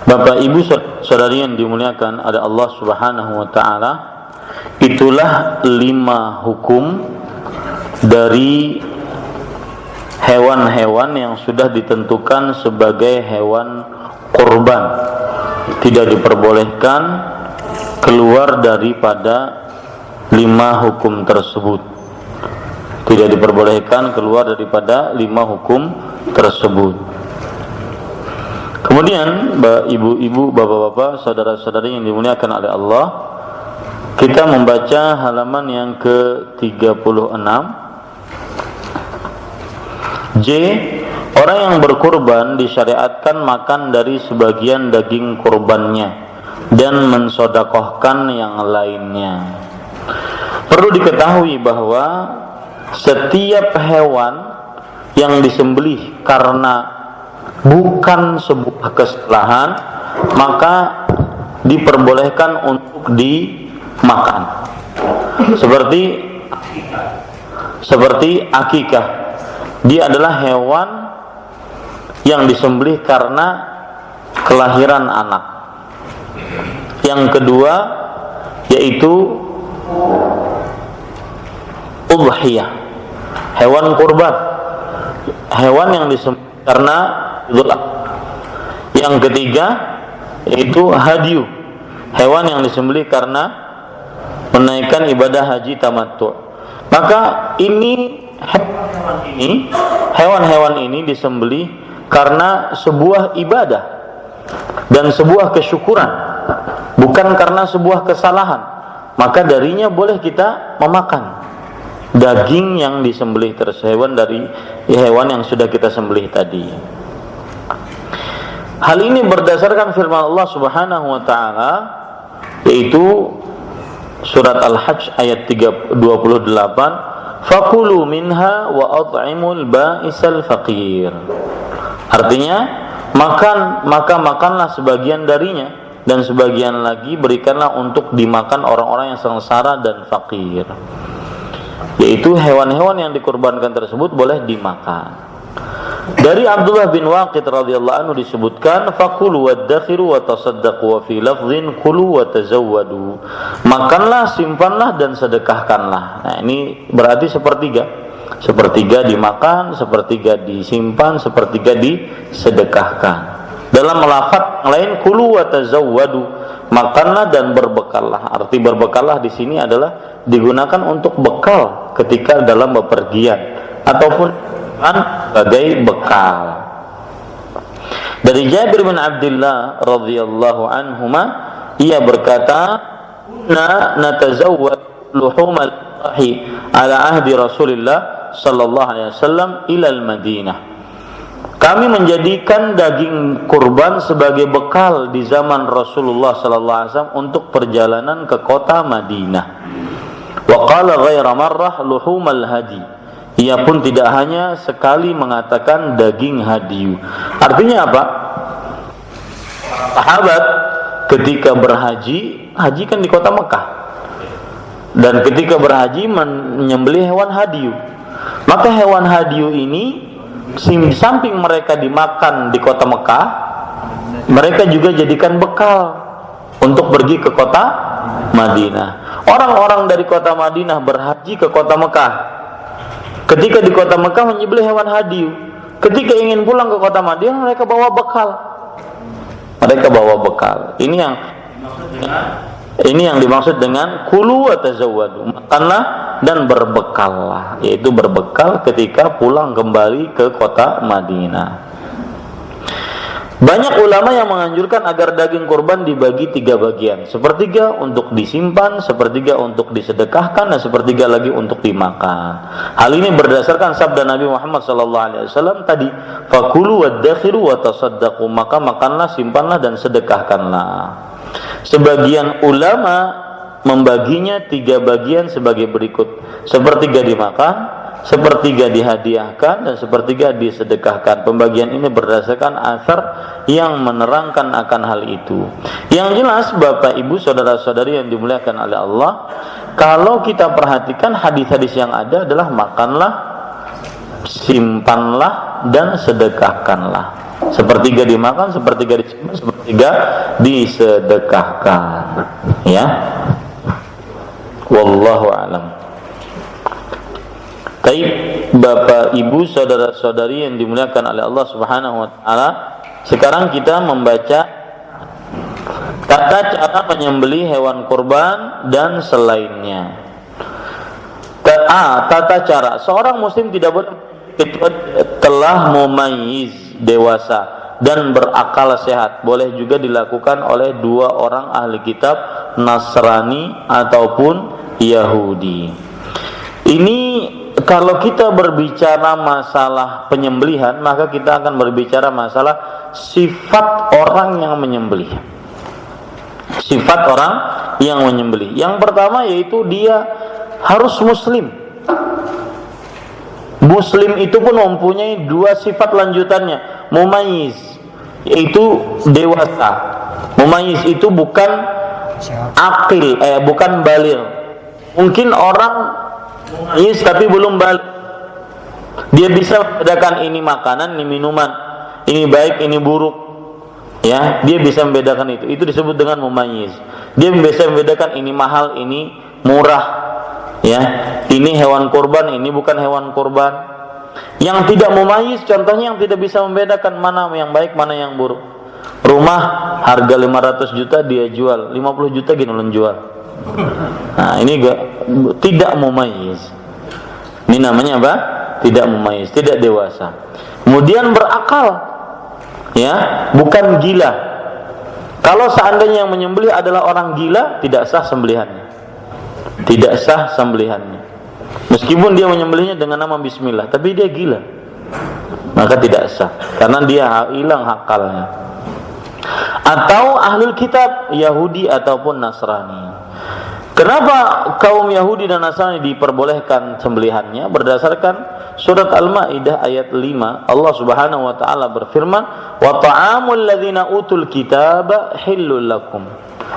Bapak Ibu saudari yang dimuliakan oleh Allah Subhanahu wa taala, itulah 5 hukum dari hewan-hewan yang sudah ditentukan sebagai hewan kurban. Tidak diperbolehkan keluar daripada 5 hukum tersebut. Tidak diperbolehkan keluar daripada 5 hukum tersebut. Kemudian, ibu-ibu, bapak-bapak, saudara-saudari yang dimuliakan oleh Allah, kita membaca halaman yang ke-36. J. Orang yang berkurban disyariatkan makan dari sebagian daging kurbannya dan mensodakohkan yang lainnya. Perlu diketahui bahwa setiap hewan yang disembelih karena bukan sebuah kesalahan, maka diperbolehkan untuk dimakan. Seperti akikah. Dia adalah hewan yang disembelih karena kelahiran anak. Yang kedua yaitu udhiyah, hewan kurban, hewan yang disembelih karena Idul Adha. Yang ketiga yaitu hadyu, hewan yang disembelih karena menaikkan ibadah haji tamattu. Maka hewan-hewan ini disembelih karena sebuah ibadah dan sebuah kesyukuran, bukan karena sebuah kesalahan. Maka darinya boleh kita memakan daging yang disembelih tersebut dari hewan yang sudah kita sembelih tadi. Hal ini berdasarkan firman Allah Subhanahu wa taala, yaitu surat Al-Hajj ayat 28, "Fakulu minha wa at'imul ba'isal faqir." Artinya, makanlah sebagian darinya, dan sebagian lagi berikanlah untuk dimakan orang-orang yang sengsara dan fakir. Yaitu hewan-hewan yang dikurbankan tersebut boleh dimakan. Dari Abdullah bin Waqid radhiyallahu anhu disebutkan, "Fakulu waddakhiru wa tasaddaqu wa fi lafdhin kulu wa tazawwadu." Makanlah, simpanlah, dan sedekahkanlah. Nah, ini berarti sepertiga. Sepertiga dimakan, sepertiga disimpan, sepertiga disedekahkan. Dalam lafaz yang lain, kulu wa tazawwadu, makanlah dan berbekallah. Arti berbekallah di sini adalah digunakan untuk bekal ketika dalam bepergian ataupun sebagai bekal. Dari Jabir bin Abdullah radhiyallahu anhuma, ia berkata, "Kunna natazawwad luhumal dhahi ala ahdi Rasulillah sallallahu alaihi wasallam ilal Madinah." Kami menjadikan daging kurban sebagai bekal di zaman Rasulullah sallallahu alaihi wasallam untuk perjalanan ke kota Madinah. Wa qala ghaira marrah luhumal hadi. Ia pun tidak hanya sekali mengatakan daging hadiyu. Artinya apa? Sahabat ketika berhaji, haji kan di kota Mekah, dan ketika berhaji menyembelih hewan hadiyu. Maka hewan hadiyu ini samping mereka dimakan di kota Mekah, mereka juga jadikan bekal untuk pergi ke kota Madinah. Orang-orang dari kota Madinah berhaji ke kota Mekah. Ketika di kota Mekah menyembelih hewan hadiyu, ketika ingin pulang ke kota Madinah mereka bawa bekal. Ini yang dimaksud dengan kulu wa tazawwadu, makanlah dan berbekallah, yaitu berbekal ketika pulang kembali ke kota Madinah. Banyak ulama yang menganjurkan agar daging kurban dibagi 3 bagian. Sepertiga untuk disimpan, sepertiga untuk disedekahkan, dan sepertiga lagi untuk dimakan. Hal ini berdasarkan sabda Nabi Muhammad SAW tadi, fakulu wadakhiru watasaddaqu, maka makanlah, simpanlah, dan sedekahkanlah. Sebagian ulama membaginya 3 bagian sebagai berikut: sepertiga dimakan, sepertiga dihadiahkan, dan sepertiga disedekahkan. Pembagian ini berdasarkan asar yang menerangkan akan hal itu. Yang jelas, Bapak Ibu saudara-saudari yang dimuliakan oleh Allah, kalau kita perhatikan hadis-hadis yang ada adalah makanlah, simpanlah, dan sedekahkanlah. Sepertiga dimakan, sepertiga disimpan, sepertiga disedekahkan. Ya, wallahu a'lam. Baik, Bapak Ibu saudara-saudari yang dimuliakan oleh Allah Subhanahu wa taala, sekarang kita membaca tata cara menyembelih hewan kurban dan selainnya. Tata cara seorang muslim tidak boleh kecuali telah mumayyiz, dewasa, dan berakal sehat. Boleh juga dilakukan oleh 2 orang ahli kitab, Nasrani ataupun Yahudi. Ini kalau kita berbicara masalah penyembelihan, maka kita akan berbicara masalah sifat orang yang menyembelih. Sifat orang yang menyembelih. Yang pertama yaitu dia harus muslim. Muslim itu pun mempunyai 2 sifat lanjutannya. Mumayyiz, yaitu dewasa. Mumayyiz itu bukan akil, bukan baligh. Mungkin orang mumayyiz tapi belum balik. Dia bisa membedakan ini makanan, ini minuman, ini baik, ini buruk. Ya, dia bisa membedakan itu. Itu disebut dengan mumayyiz. Dia bisa membedakan ini mahal, ini murah. Ya, ini hewan kurban, ini bukan hewan kurban. Yang tidak mumayyiz, contohnya yang tidak bisa membedakan mana yang baik, mana yang buruk. Rumah harga 500 juta dia jual, 50 juta gini jual. Nah, ini tidak mumayyiz. Ini namanya apa? Tidak mumayyiz, tidak dewasa. Kemudian berakal, ya, bukan gila. Kalau seandainya yang menyembelih adalah orang gila, tidak sah sembelihannya. Tidak sah sembelihannya. Meskipun dia menyembelihnya dengan nama bismillah, tapi dia gila, maka tidak sah, karena dia hilang akalnya. Atau ahlul kitab, Yahudi ataupun Nasrani. Kenapa kaum Yahudi dan Nasrani diperbolehkan sembelihannya? Berdasarkan surat Al-Maidah ayat 5, Allah Subhanahu wa taala berfirman, "Wa ta'amul ladzina utul kitaba hillul lakum."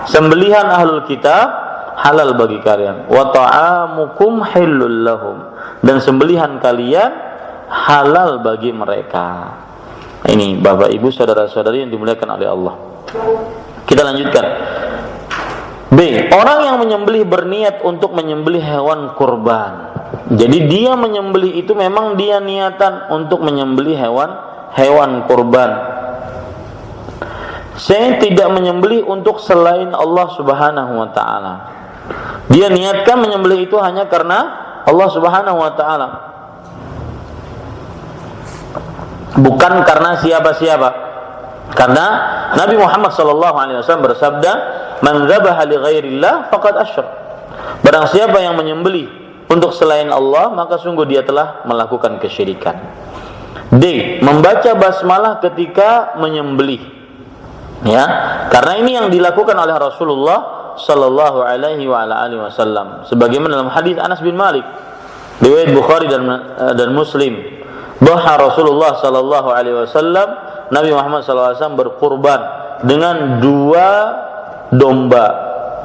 Sembelihan ahlul kitab halal bagi kalian. Wa ta'amukum hillul lahum. Dan sembelihan kalian halal bagi mereka. Ini Bapak Ibu saudara-saudari yang dimuliakan oleh Allah. Kita lanjutkan. B. Orang yang menyembelih berniat untuk menyembelih hewan kurban. Jadi dia menyembelih itu memang dia niatan untuk menyembelih hewan kurban. Saya tidak menyembelih untuk selain Allah Subhanahu wa taala. Dia niatkan menyembelih itu hanya karena Allah Subhanahu wa taala. Bukan karena siapa-siapa. Karena Nabi Muhammad SAW bersabda, "Man dzabaha li ghairillah faqad asyrak." Barang siapa yang menyembelih untuk selain Allah, maka sungguh dia telah melakukan kesyirikan. D. Membaca basmalah ketika menyembelih. Ya, karena ini yang dilakukan oleh Rasulullah sallallahu alaihi wa ala alihi wasallam. Sebagaimana dalam hadis Anas bin Malik, riwayat Bukhari dan Muslim, bahwa Rasulullah sallallahu alaihi wasallam, Nabi Muhammad sallallahu alaihi wasallam berkurban dengan 2 domba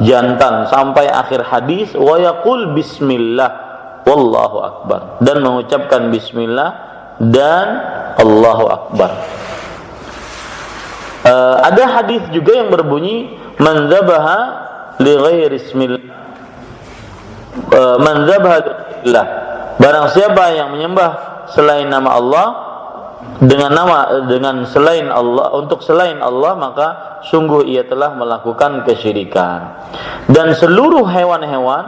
jantan sampai akhir hadis, wa yaqul bismillah wallahu akbar, dan mengucapkan bismillah dan Allahu akbar. Ada hadis juga yang berbunyi, man dzabaha li ghairi ismillah, man dzabaha lillah, barang siapa yang menyembah selain nama Allah dengan selain Allah, untuk selain Allah, maka sungguh ia telah melakukan kesyirikan. Dan seluruh hewan-hewan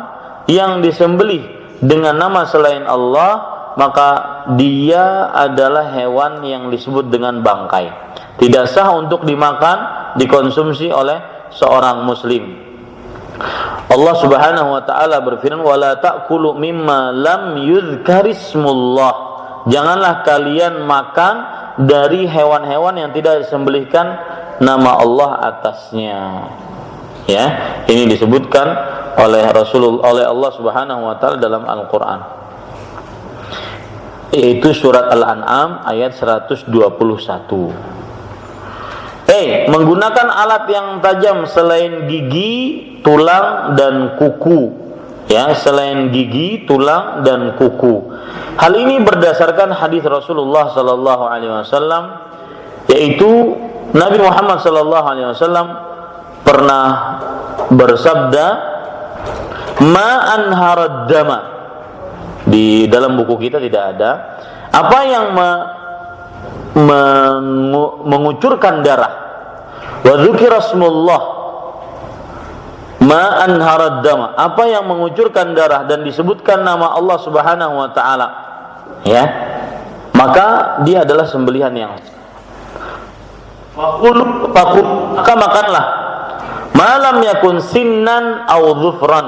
yang disembelih dengan nama selain Allah maka dia adalah hewan yang disebut dengan bangkai. Tidak sah untuk dimakan, dikonsumsi oleh seorang muslim. Allah Subhanahu wa taala berfirman, "Wala ta'kulu mimma lam yuzkarismullah." Janganlah kalian makan dari hewan-hewan yang tidak disembelihkan nama Allah atasnya. Ya, ini disebutkan oleh Allah Subhanahu wa taala dalam Al-Qur'an. Yaitu surat Al-An'am ayat 121. Menggunakan alat yang tajam selain gigi, tulang dan kuku. Ya, selain gigi, tulang dan kuku. Hal ini berdasarkan hadis Rasulullah sallallahu alaihi wasallam, yaitu Nabi Muhammad sallallahu alaihi wasallam pernah bersabda, "Ma anharad dama." Di dalam buku kita tidak ada. Apa yang mengucurkan darah. Wa dzukira smullah ma anharad dama. Apa yang mengucurkan darah dan disebutkan nama Allah Subhanahu wa taala, ya, maka dia adalah sembelihan yang maka makanlah malam yakun sinnan au dhufran,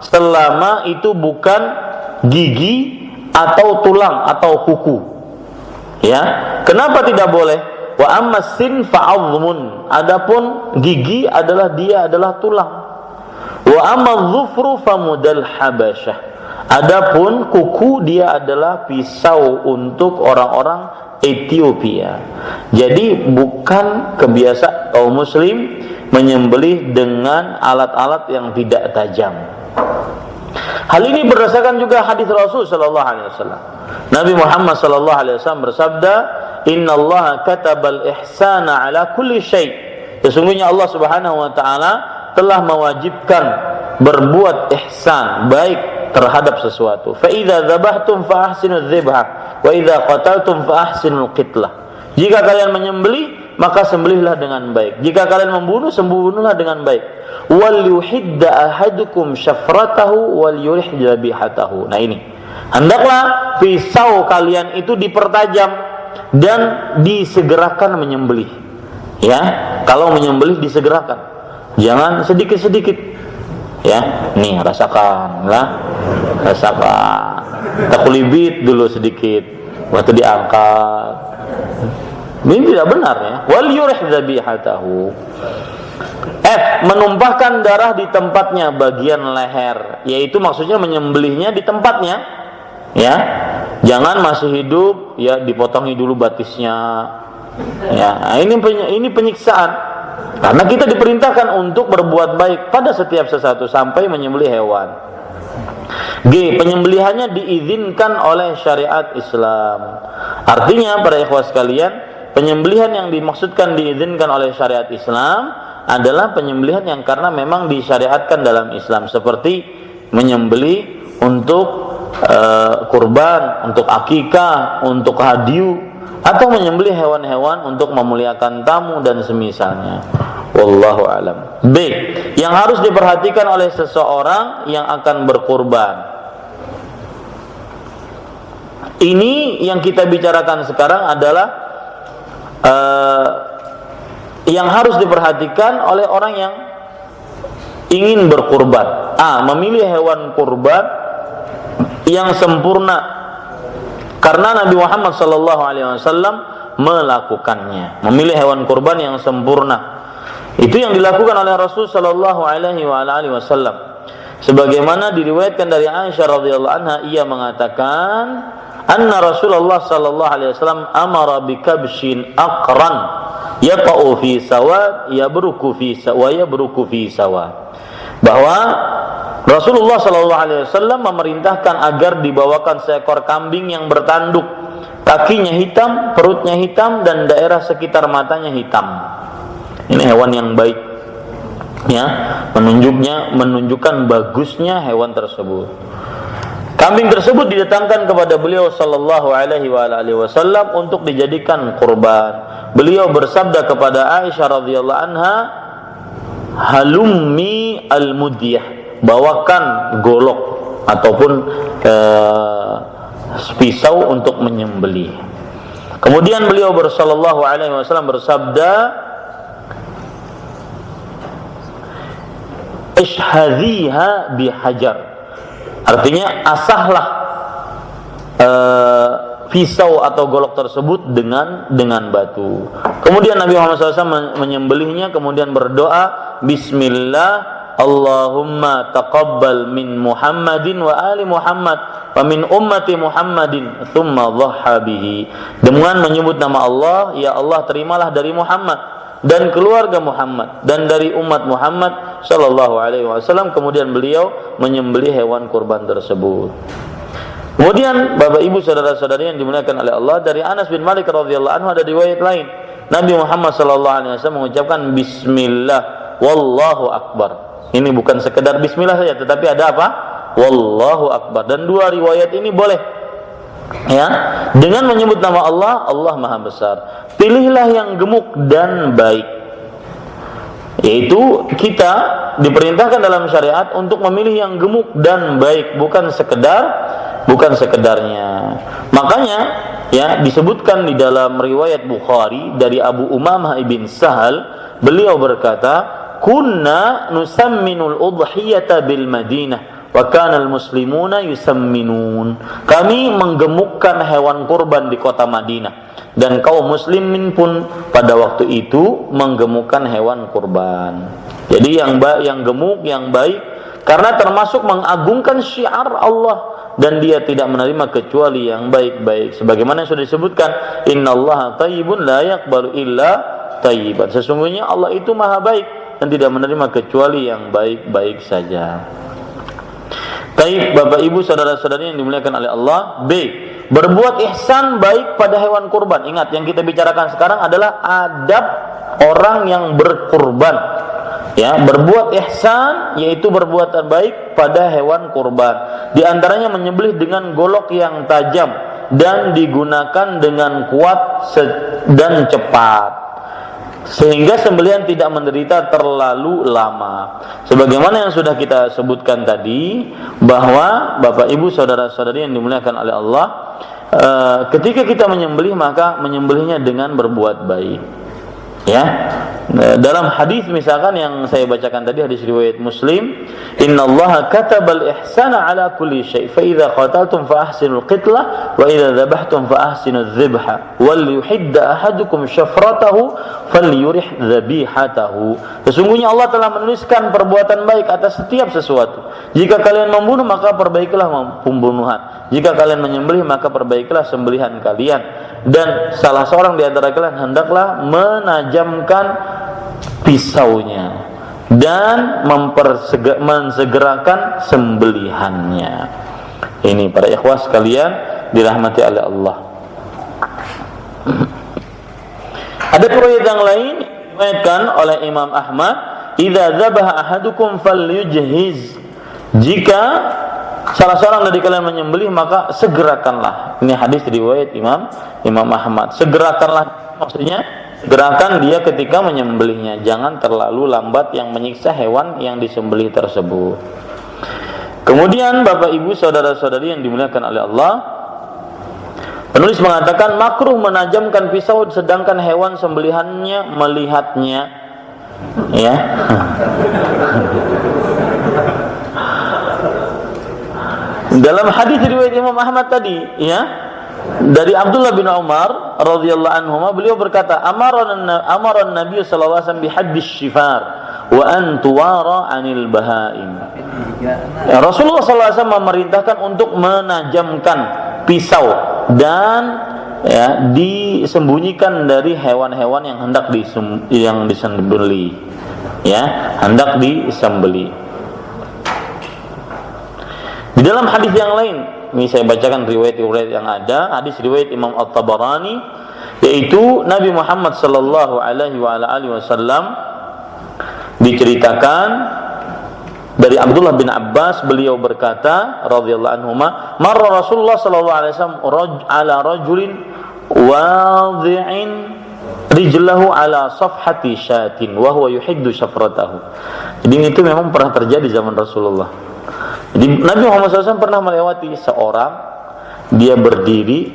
selama itu bukan gigi atau tulang atau kuku. Ya, kenapa tidak boleh? Wa ammas sin fa'adhmun. Adapun gigi dia adalah tulang. Wa amma dhufru famudal habasyah. Adapun kuku dia adalah pisau untuk orang-orang Ethiopia. Jadi bukan kebiasaan kaum muslim menyembelih dengan alat-alat yang tidak tajam. Hal ini berdasarkan juga hadis Rasul sallallahu alaihi wasallam. Nabi Muhammad sallallahu alaihi wasallam bersabda, "Innallaha katabal ihsana ala kulli syai'." Sesungguhnya Allah Subhanahu wa taala telah mewajibkan berbuat ihsan, baik terhadap sesuatu. Fa idza dzabhtum fa ahsinuz dzibha wa idza qataltum fa ahsinul qitlah. Jika kalian menyembelih, maka sembelihlah dengan baik. Jika kalian membunuh, bunuhlah dengan baik. Wal yuhidda ahadukum syafratahu wal yurih dhabihatahu. Nah ini, hendaklah pisau kalian itu dipertajam dan disegerakan menyembelih. Ya, kalau menyembelih disegerakan, jangan sedikit-sedikit. Ya, nih rasakan, rasakan. Takulibit dulu sedikit, waktu diangkat. Ini tidak benar, ya. Wal yurih dhabihatahu. Menumpahkan darah di tempatnya, bagian leher, yaitu maksudnya menyembelihnya di tempatnya, ya. Jangan masih hidup, ya, dipotongi dulu batisnya, ya. Nah, ini penyiksaan, karena kita diperintahkan untuk berbuat baik pada setiap sesuatu sampai menyembelih hewan. G. Penyembelihannya diizinkan oleh syariat Islam. Artinya, para ikhwah sekalian, penyembelihan yang dimaksudkan diizinkan oleh syariat Islam adalah penyembelihan yang karena memang disyariatkan dalam Islam, seperti menyembelih untuk kurban, untuk akikah, untuk hadiu, atau menyembelih hewan-hewan untuk memuliakan tamu dan semisalnya. Wallahu alam. B. Yang harus diperhatikan oleh seseorang yang akan berkurban. Ini yang kita bicarakan sekarang adalah yang harus diperhatikan oleh orang yang ingin berkurban. Memilih hewan kurban yang sempurna, karena Nabi Muhammad SAW melakukannya. Memilih hewan kurban yang sempurna, itu yang dilakukan oleh Rasul SAW. Sebagaimana diriwayatkan dari Aisyah radhiyallahu anha, ia mengatakan, anna Rasulullah sallallahu alaihi wasallam amara bikabshin aqran yaqa'u fi sawad yabruku fi sawad, bahwa Rasulullah sallallahu alaihi wasallam memerintahkan agar dibawakan seekor kambing yang bertanduk, kakinya hitam, perutnya hitam, dan daerah sekitar matanya hitam. Ini hewan yang baik, ya, menunjukkan bagusnya hewan tersebut. Kambing tersebut didatangkan kepada beliau sallallahu alaihi wasallam untuk dijadikan kurban. Beliau bersabda kepada Aisyah radhiyallahu anha, "Halummi al-mudyah." Bawakan golok ataupun pisau untuk menyembelih. Kemudian beliau sallallahu alaihi wasallam bersabda, "Ishhadhiha bihajar." Artinya asahlah pisau atau golok tersebut dengan batu. Kemudian Nabi Muhammad SAW menyembelihnya, kemudian berdoa, Bismillah, Allahumma taqabbal min Muhammadin wa ali Muhammad wa min ummati Muhammadin thumma dhaha bihi. Dengan menyebut nama Allah, ya Allah terimalah dari Muhammad dan keluarga Muhammad dan dari umat Muhammad sallallahu alaihi wasallam. Kemudian beliau menyembelih hewan kurban tersebut. Kemudian Bapak Ibu saudara-saudari yang dimuliakan oleh Allah, dari Anas bin Malik radhiyallahu anhu ada riwayat lain. Nabi Muhammad sallallahu alaihi wasallam mengucapkan bismillah wallahu akbar. Ini bukan sekedar bismillah saja, tetapi ada apa? Wallahu akbar. Dan dua riwayat ini boleh. Ya, dengan menyebut nama Allah, Allah Maha Besar. Pilihlah yang gemuk dan baik. Yaitu kita diperintahkan dalam syariat untuk memilih yang gemuk dan baik, bukan sekedarnya. Makanya ya disebutkan di dalam riwayat Bukhari dari Abu Umamah ibn Sahal, beliau berkata, kunna nusamminul udhiyata bil Madinah wa kana al muslimuna yusamminun. Kami menggemukkan hewan kurban di kota Madinah dan kaum muslimin pun pada waktu itu menggemukkan hewan kurban. Jadi yang gemuk, yang baik, karena termasuk mengagungkan syiar Allah dan dia tidak menerima kecuali yang baik-baik. Sebagaimana yang sudah disebutkan, innallaha thayyibun la yaqbalu illa thayyiban. Sesungguhnya Allah itu maha baik dan tidak menerima kecuali yang baik-baik saja. Baik, Bapak Ibu saudara-saudari yang dimuliakan oleh Allah. B. Berbuat ihsan baik pada hewan kurban. Ingat, yang kita bicarakan sekarang adalah adab orang yang berkurban. Ya, berbuat ihsan yaitu berbuat baik pada hewan kurban. Di antaranya menyembelih dengan golok yang tajam dan digunakan dengan kuat dan cepat, sehingga sembelihan tidak menderita terlalu lama. Sebagaimana yang sudah kita sebutkan tadi, bahwa Bapak Ibu saudara-saudari yang dimuliakan oleh Allah, ketika kita menyembelih maka menyembelihnya dengan berbuat baik. Ya, dalam hadis misalkan yang saya bacakan tadi, hadis riwayat Muslim, innallaha katabal ihsana ala kulli syai' fa idza qataltum fa ahsinul qitlah wa idza dzabhtum fa ahsinudz dzibha wal yuhidda ahadukum syafratahu falyurih dzabihatahu. Sesungguhnya Allah telah menuliskan perbuatan baik atas setiap sesuatu. Jika kalian membunuh maka perbaikilah pembunuhan. Jika kalian menyembelih maka perbaikilah sembelihan kalian. Dan salah seorang di antara kalian hendaklah menajamkan pisaunya dan mensegerakan sembelihannya. Ini para ikhwah sekalian dirahmati oleh Allah. Ada riwayat yang lain diriwayatkan oleh Imam Ahmad, idza dzabaha ahadukum falyujhiz. Jika salah seorang dari kalian menyembelih maka segerakanlah. Ini hadis riwayat Imam Ahmad. Segerakanlah, maksudnya gerakan dia ketika menyembelihnya, jangan terlalu lambat yang menyiksa hewan yang disembelih tersebut. Kemudian Bapak Ibu saudara-saudari yang dimuliakan oleh Allah, penulis mengatakan makruh menajamkan pisau sedangkan hewan sembelihannya melihatnya. Ya. Dalam hadis riwayat Imam Ahmad tadi, ya, dari Abdullah bin Umar radhiyallahu anhu, beliau berkata, amaran Nabi sallallahu alaihi wasallam bihaddis shifar wa an tuwara 'anil bahaim. Ya, Rasulullah sallallahu alaihi wasallam memerintahkan untuk menajamkan pisau dan ya disembunyikan dari hewan-hewan yang hendak disembelih. Ya, hendak disembelih. Di dalam hadis yang lain, ini saya bacakan riwayat-riwayat yang ada, hadis riwayat Imam At-Tabarani, yaitu Nabi Muhammad sallallahu alaihi wasallam diceritakan dari Abdullah bin Abbas, beliau berkata radhiyallahu anhuma, marra Rasulullah sallallahu alaihi wasallam ala rajulin wadhi'in rijlahu ala safhati syatin wa huwa yuhiddu syafratahu. Jadi itu memang pernah terjadi zaman Rasulullah. Jadi Nabi Muhammad SAW pernah melewati seorang dia berdiri,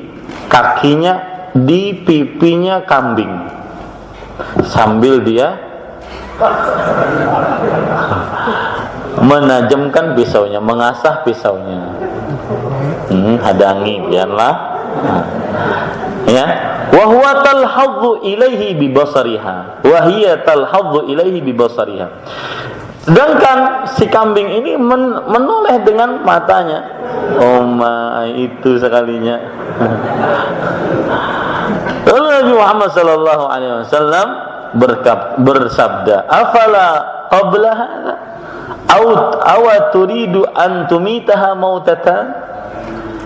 kakinya di pipinya kambing, sambil dia menajamkan pisaunya, mengasah pisaunya. Hadangi, biarlah. Ya, wa huwa talhadhu ilaihi bi basariha, wa hiya talhadhu ilaihi bi basariha. Sedangkan si kambing ini menoleh dengan matanya. Oh my, itu sekalinya. Lalu Nabi Muhammad sallallahu alaihi wasallam bersabda, "Afala qabla hadza aw turidu an tumitaha mautatan?"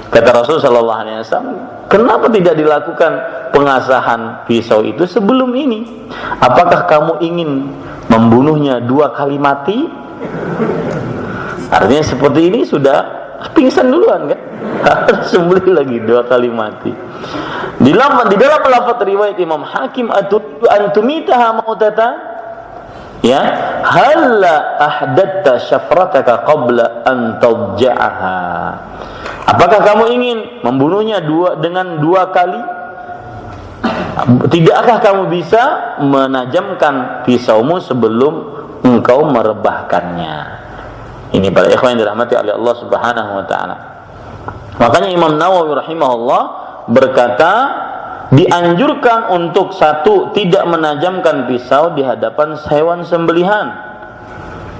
Kata Rasul sallallahu alaihi wasallam, "Kenapa tidak dilakukan pengasahan pisau itu sebelum ini? Apakah kamu ingin membunuhnya 2 kali mati?" Artinya seperti ini sudah pingsan duluan kan? Harus sembelih lagi 2 kali mati. Di dalam lafaz riwayat Imam Hakim, "Antumitaha mautatan?" Ya, halla ahdatta syafrataka qabla an tadja'aha. Apakah kamu ingin membunuhnya dengan 2 kali? Tidakkah kamu bisa menajamkan pisaumu sebelum engkau merebahkannya? Ini para ikhwan yang dirahmati oleh Allah Subhanahu wa taala. Makanya Imam Nawawi rahimahullah berkata, dianjurkan untuk 1, tidak menajamkan pisau di hadapan hewan sembelihan.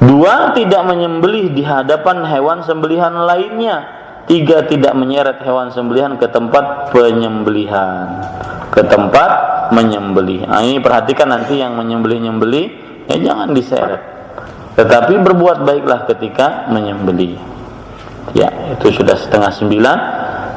2, tidak menyembelih di hadapan hewan sembelihan lainnya. 3, tidak menyeret hewan sembelihan ke tempat penyembelihan, ke tempat menyembelih. Nah, ini perhatikan nanti yang menyembelih-nyembelih, ya jangan diseret, tetapi berbuat baiklah ketika menyembelih. Ya, itu sudah 8:30.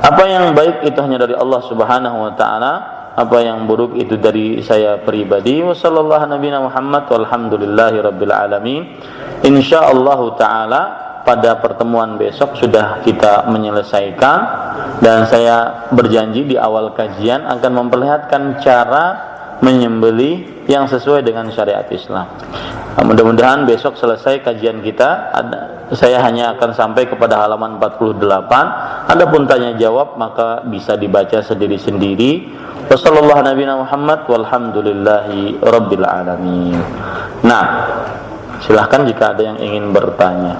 Apa yang baik itu hanya dari Allah Subhanahu wa taala, apa yang buruk itu dari saya pribadi. Wassallallahu nabiyana Muhammad walhamdulillahi rabbil alamin. Insyaallah taala pada pertemuan besok sudah kita menyelesaikan, dan saya berjanji di awal kajian akan memperlihatkan cara menyembelih yang sesuai dengan syariat Islam. Mudah-mudahan besok selesai kajian kita. Saya hanya akan sampai kepada halaman 48. Adapun tanya jawab maka bisa dibaca sendiri-sendiri. Wassallallahu nabiyana Muhammad walhamdulillahi rabbil alamin. Nah, silahkan jika ada yang ingin bertanya.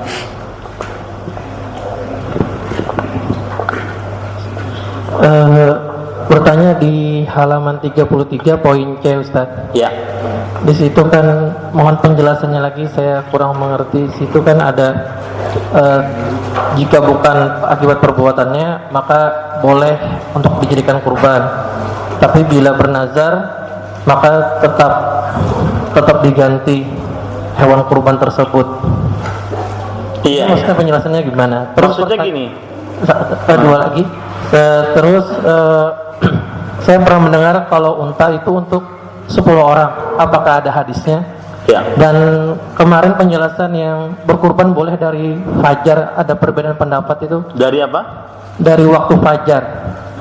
Bertanya di halaman 33 poin C, Ustaz.
Ya.
Di situ kan mohon penjelasannya lagi, saya kurang mengerti. Di situ kan ada jika bukan akibat perbuatannya maka boleh untuk dijadikan kurban. Tapi bila bernazar maka tetap diganti hewan kurban tersebut.
Iya.
Maksudnya penjelasannya gimana? Terus
Maksudnya gini.
2 lagi. Terus saya pernah mendengar kalau unta itu untuk 10 orang. Apakah ada hadisnya?
Ya.
Dan kemarin penjelasan yang berkurban boleh dari fajar, ada perbedaan pendapat itu.
Dari apa?
Dari waktu fajar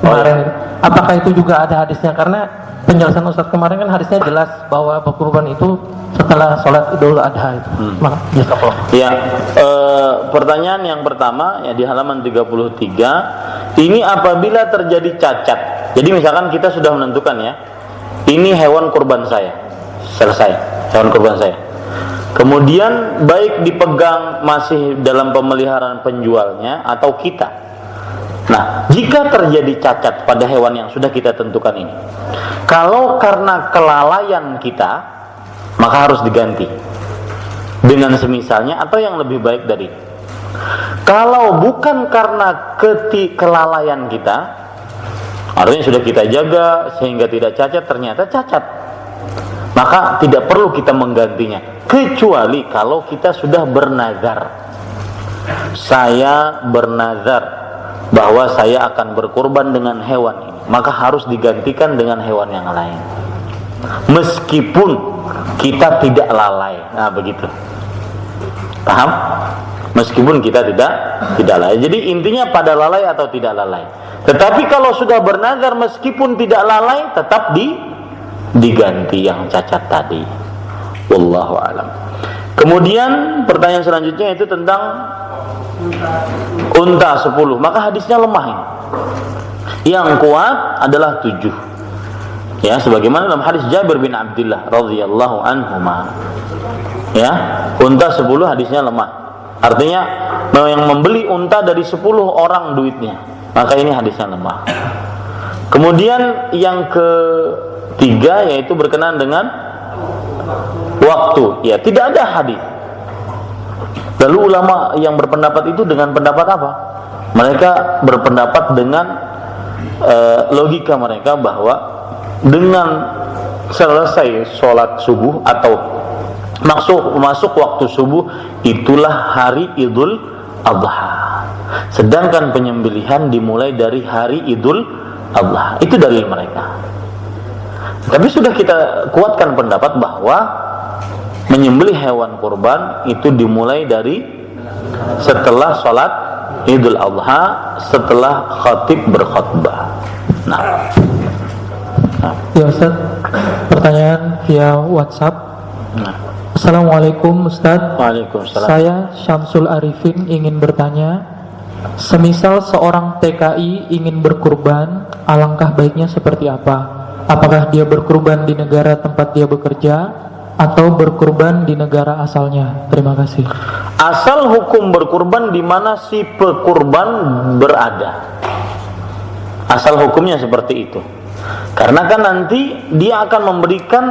kemarin. Apakah itu juga ada hadisnya? Karena penjelasan Ustaz kemarin kan hadisnya jelas bahwa berkurban itu setelah sholat Idul Adha itu.
Ya, pertanyaan yang pertama ya di halaman 33. Ini apabila terjadi cacat. Jadi misalkan kita sudah menentukan ya, ini hewan kurban saya, selesai hewan kurban saya. Kemudian baik dipegang masih dalam pemeliharaan penjualnya atau kita. Nah, jika terjadi cacat pada hewan yang sudah kita tentukan ini, kalau karena kelalaian kita, maka harus diganti dengan semisalnya atau yang lebih baik dari. Kalau bukan karena kelalaian kita, artinya sudah kita jaga sehingga tidak cacat, ternyata cacat, maka tidak perlu kita menggantinya, kecuali kalau kita sudah bernazar. Saya bernazar bahwa saya akan berkurban dengan hewan ini, maka harus digantikan dengan hewan yang lain, meskipun kita tidak lalai. Nah, begitu. Paham? Meskipun kita tidak lalai. Jadi intinya pada lalai atau tidak lalai. Tetapi kalau sudah bernazar meskipun tidak lalai, tetap diganti yang cacat tadi. Wallahu a'lam. Kemudian pertanyaan selanjutnya itu tentang unta 10. Maka hadisnya lemah ini. Yang kuat adalah 7. Ya, sebagaimana dalam hadis Jabir bin Abdullah radhiyallahu anhuma. Ya, unta 10 hadisnya lemah. Artinya yang membeli unta dari 10 orang duitnya, maka ini hadisnya lemah. Kemudian yang ketiga yaitu berkenaan dengan waktu. Ya, tidak ada hadis. Lalu ulama yang berpendapat itu dengan pendapat apa? Mereka berpendapat dengan logika mereka bahwa dengan selesai sholat subuh atau masuk waktu subuh itulah hari Idul Adha. Sedangkan penyembelihan dimulai dari hari Idul Adha. Itu dalil mereka. Tapi sudah kita kuatkan pendapat bahwa menyembelih hewan kurban itu dimulai dari setelah sholat Idul Adha, setelah khatib berkhutbah. Nah.
Ya Ustaz, pertanyaan via WhatsApp. Assalamualaikum Ustaz.
Waalaikumsalam.
Saya Syamsul Arifin ingin bertanya, semisal seorang TKI ingin berkurban, alangkah baiknya seperti apa? Apakah dia berkurban di negara tempat dia bekerja atau berkurban di negara asalnya? Terima kasih.
Asal hukum berkurban di mana si pekurban berada. Asal hukumnya seperti itu. Karena kan nanti dia akan memberikan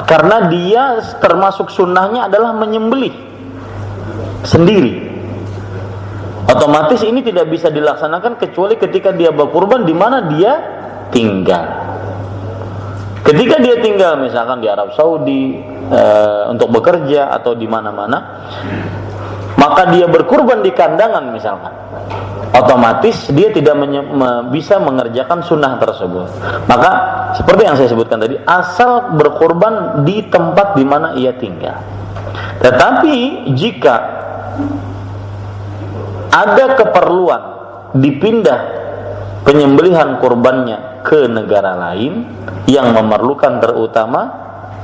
karena dia termasuk sunnahnya adalah menyembelih sendiri. Otomatis ini tidak bisa dilaksanakan kecuali ketika dia berkurban di mana dia tinggal. Ketika dia tinggal misalkan di Arab Saudi untuk bekerja atau di mana-mana, maka dia berkurban di kandangan misalkan, otomatis dia tidak bisa mengerjakan sunnah tersebut. Maka seperti yang saya sebutkan tadi, asal berkurban di tempat di mana ia tinggal. Tetapi jika ada keperluan dipindah penyembelihan kurbannya ke negara lain yang memerlukan terutama,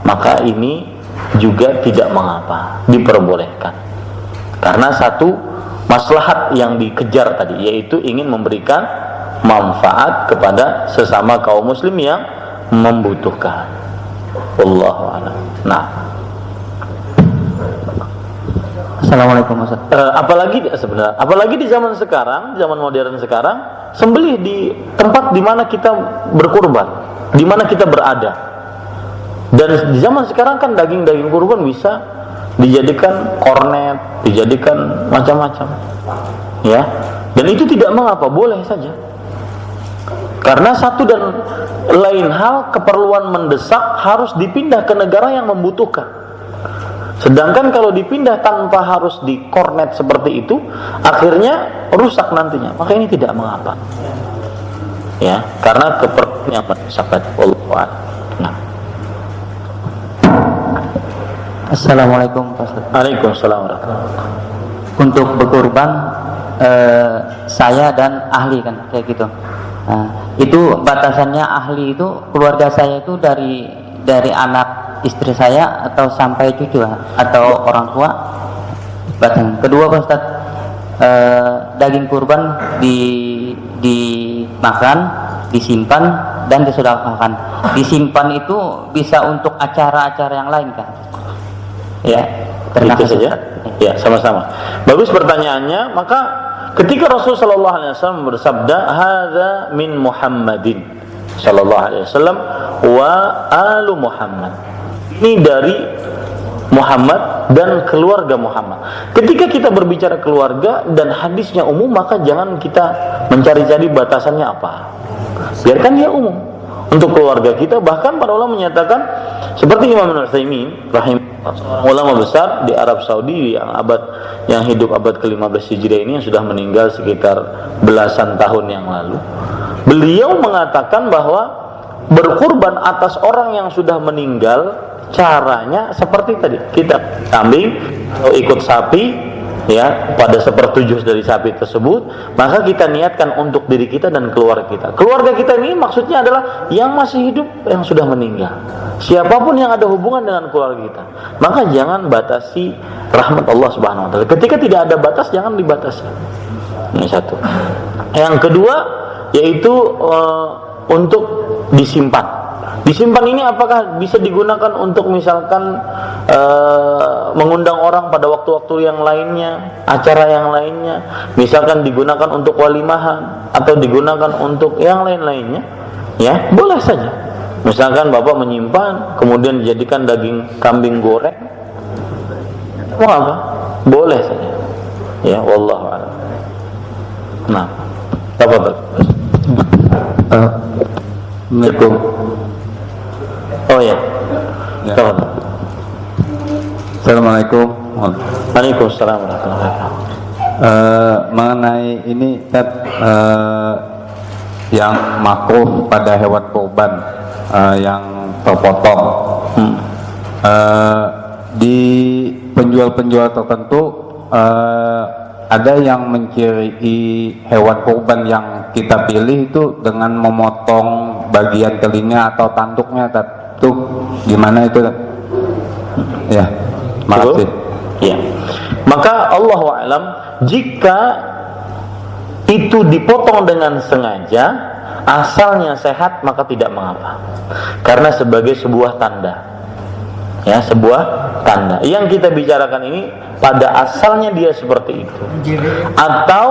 maka ini juga tidak mengapa, diperbolehkan. Karena satu maslahat yang dikejar tadi, yaitu ingin memberikan manfaat kepada sesama kaum muslim yang membutuhkan. Wallahu a'lam. Nah,
Assalamualaikum Ustaz.
Apalagi di zaman sekarang, zaman modern sekarang, sembelih di tempat di mana kita berkurban, di mana kita berada. Dan di zaman sekarang kan daging kurban bisa dijadikan kornet, dijadikan macam-macam, ya. Dan itu tidak mengapa, boleh saja. Karena satu dan lain hal, keperluan mendesak harus dipindah ke negara yang membutuhkan. Sedangkan kalau dipindah tanpa harus di kornet seperti itu, akhirnya rusak nantinya. Maka ini tidak mengapa, ya. Karena keperluan yang mendesak. Allah. Nah.
Assalamualaikum Pak Ustaz.
Waalaikumsalam warahmatullahi wabarakatuh.
Untuk berkurban saya dan ahli kan kayak gitu. Nah, itu batasannya ahli itu keluarga saya itu dari anak istri saya atau sampai cucu atau orang tua. Batasan. Kedua Pak Ustaz, daging kurban dimakan, disimpan dan disedekahkan. Disimpan itu bisa untuk acara-acara yang lain kan? Ya, terima kasih saja.
Ya, sama-sama. Bagus pertanyaannya. Maka ketika Rasulullah SAW bersabda, "Hadza min Muhammadin sallallahu alaihi wasallam wa alu Muhammad." Ini dari Muhammad dan keluarga Muhammad. Ketika kita berbicara keluarga dan hadisnya umum, maka jangan kita mencari-cari batasannya apa. Biarkan dia umum. Untuk keluarga kita, bahkan para ulama menyatakan seperti Imam Ibnu Utsaimin rahimahullah, ulama besar di Arab Saudi yang hidup abad ke-15 Hijriah ini, yang sudah meninggal sekitar belasan tahun yang lalu. Beliau mengatakan bahwa berkurban atas orang yang sudah meninggal caranya seperti tadi. Kita kambing atau ikut sapi, ya, pada 1/7 dari sapi tersebut, maka kita niatkan untuk diri kita dan keluarga kita. Keluarga kita ini maksudnya adalah yang masih hidup, yang sudah meninggal. Siapapun yang ada hubungan dengan keluarga kita. Maka jangan batasi rahmat Allah Subhanahu wa taala. Ketika tidak ada batas, jangan dibatasi. Ini satu. Yang kedua yaitu untuk disimpan. Disimpan ini apakah bisa digunakan untuk misalkan mengundang orang pada waktu-waktu yang lainnya, acara yang lainnya, misalkan digunakan untuk walimahan atau digunakan untuk yang lain-lainnya, ya boleh saja. Misalkan bapak menyimpan kemudian dijadikan daging kambing goreng, mau apa? Boleh saja. Ya, wallahu a'lam. Nah, tafadhal.
Assalamualaikum.
Oh ya.
Ya.
Tafadhal.
Assalamualaikum.
Waalaikumsalam warahmatullahi wabarakatuh.
Mengenai ini yang makruh pada hewan kurban yang terpotong, di penjual-penjual tertentu ada yang menciri hewan kurban yang kita pilih itu dengan memotong bagian telinga atau tanduknya. Itu gimana itu? Ya, makasih.
Ya. Maka Allahu a'lam, jika itu dipotong dengan sengaja, asalnya sehat, maka tidak mengapa. Karena sebagai sebuah tanda. Ya, sebuah tanda. Yang kita bicarakan ini pada asalnya dia seperti itu. Atau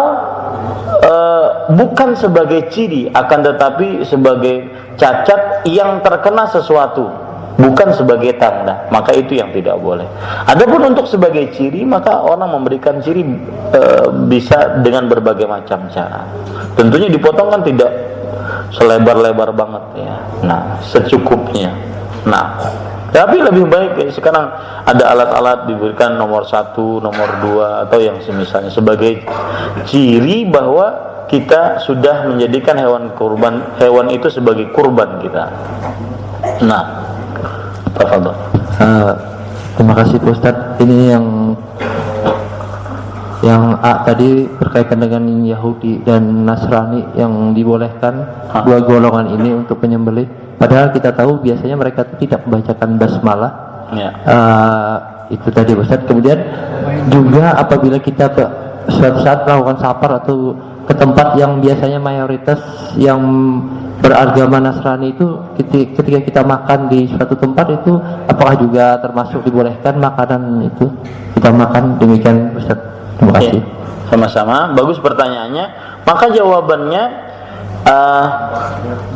bukan sebagai ciri, akan tetapi sebagai cacat yang terkena sesuatu, bukan sebagai tanda, maka itu yang tidak boleh. Adapun untuk sebagai ciri, maka orang memberikan ciri bisa dengan berbagai macam cara. Tentunya dipotong kan tidak selebar-lebar banget ya. Nah, secukupnya. Nah, tapi lebih baik sekarang ada alat-alat diberikan nomor 1, nomor 2 atau yang semisalnya sebagai ciri bahwa kita sudah menjadikan hewan itu sebagai kurban kita. Nah, tafadhol.
Terima kasih Pak Ustadz. Ini yang A tadi berkaitan dengan Yahudi dan Nasrani yang dibolehkan dua golongan ini untuk penyembelih. Padahal kita tahu biasanya mereka tidak membacakan basmalah.
Ya.
Itu tadi Pak Ustadz. Kemudian juga apabila kita suatu saat melakukan safar atau ke tempat yang biasanya mayoritas yang beragama Nasrani itu, ketika kita makan di suatu tempat itu, apakah juga termasuk dibolehkan makanan itu kita makan? Demikian Ustaz. Terima kasih.
Ya, sama-sama. Bagus pertanyaannya. Maka jawabannya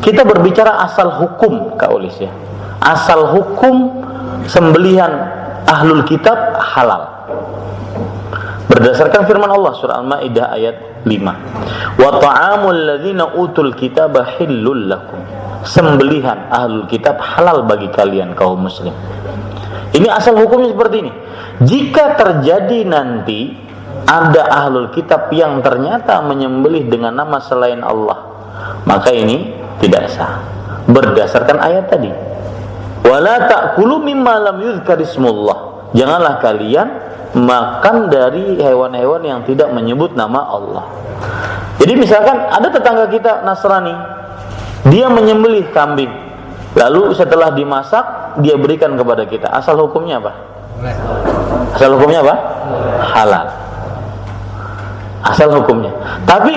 kita berbicara asal hukum, Kak Ulis ya. Asal hukum sembelihan ahlul kitab halal. Berdasarkan firman Allah surah Al-Maidah ayat 5. Wa ta'amul ladzina utul kitaba hillul lakum. Sembelihan ahlul kitab halal bagi kalian kaum muslim. Ini asal hukumnya seperti ini. Jika terjadi nanti ada ahlul kitab yang ternyata menyembelih dengan nama selain Allah, maka ini tidak sah. Berdasarkan ayat tadi. Wala ta'kulu mimma lam yuzkar ismullah. Janganlah kalian makan dari hewan-hewan yang tidak menyebut nama Allah. Jadi misalkan ada tetangga kita Nasrani, dia menyembelih kambing, lalu setelah dimasak dia berikan kepada kita. Asal hukumnya apa? Asal hukumnya apa? Halal. Asal hukumnya. Tapi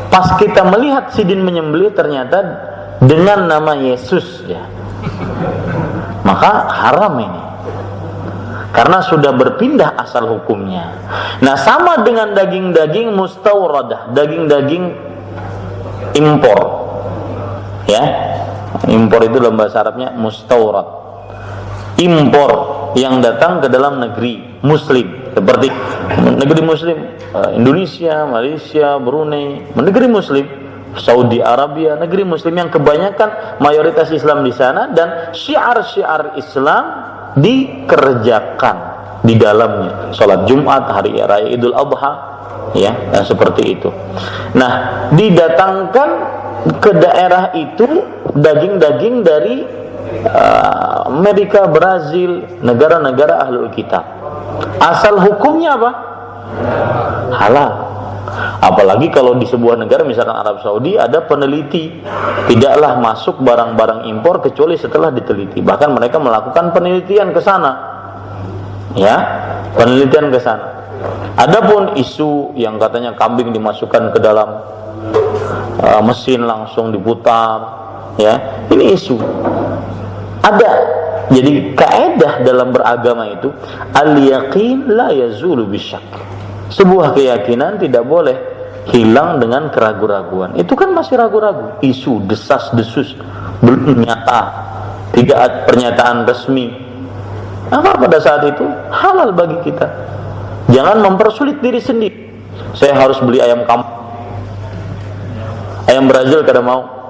pas kita melihat sidin menyembelih ternyata dengan nama Yesus ya, maka haram ini. Karena sudah berpindah asal hukumnya. Nah, sama dengan daging-daging mustawradah, daging-daging impor. Ya. Impor itu dalam bahasa Arabnya mustawrad. Impor yang datang ke dalam negeri muslim, seperti negeri muslim Indonesia, Malaysia, Brunei, negeri muslim Saudi Arabia, negeri muslim yang kebanyakan mayoritas Islam di sana dan syiar-syiar Islam dikerjakan di dalamnya, sholat Jumat, hari raya Idul Adha, ya, dan seperti itu. Nah, didatangkan ke daerah itu daging-daging dari Amerika, Brazil, negara-negara ahlul kitab. Asal hukumnya apa? Halal. Apalagi kalau di sebuah negara misalkan Arab Saudi ada peneliti, tidaklah masuk barang-barang impor kecuali setelah diteliti. Bahkan mereka melakukan penelitian ke sana, ya, penelitian ke sana. Adapun isu yang katanya kambing dimasukkan ke dalam mesin langsung diputar, ya, ini isu. Ada. Jadi kaidah dalam beragama itu al-yaqin la yazulu bisyak. Sebuah keyakinan tidak boleh hilang dengan keraguan-raguan. Itu kan masih ragu-ragu. Isu, desas-desus, belum nyata, tidak ada pernyataan resmi. Maka pada saat itu halal bagi kita. Jangan mempersulit diri sendiri. Saya harus beli ayam kampung, ayam Brazil kada mau.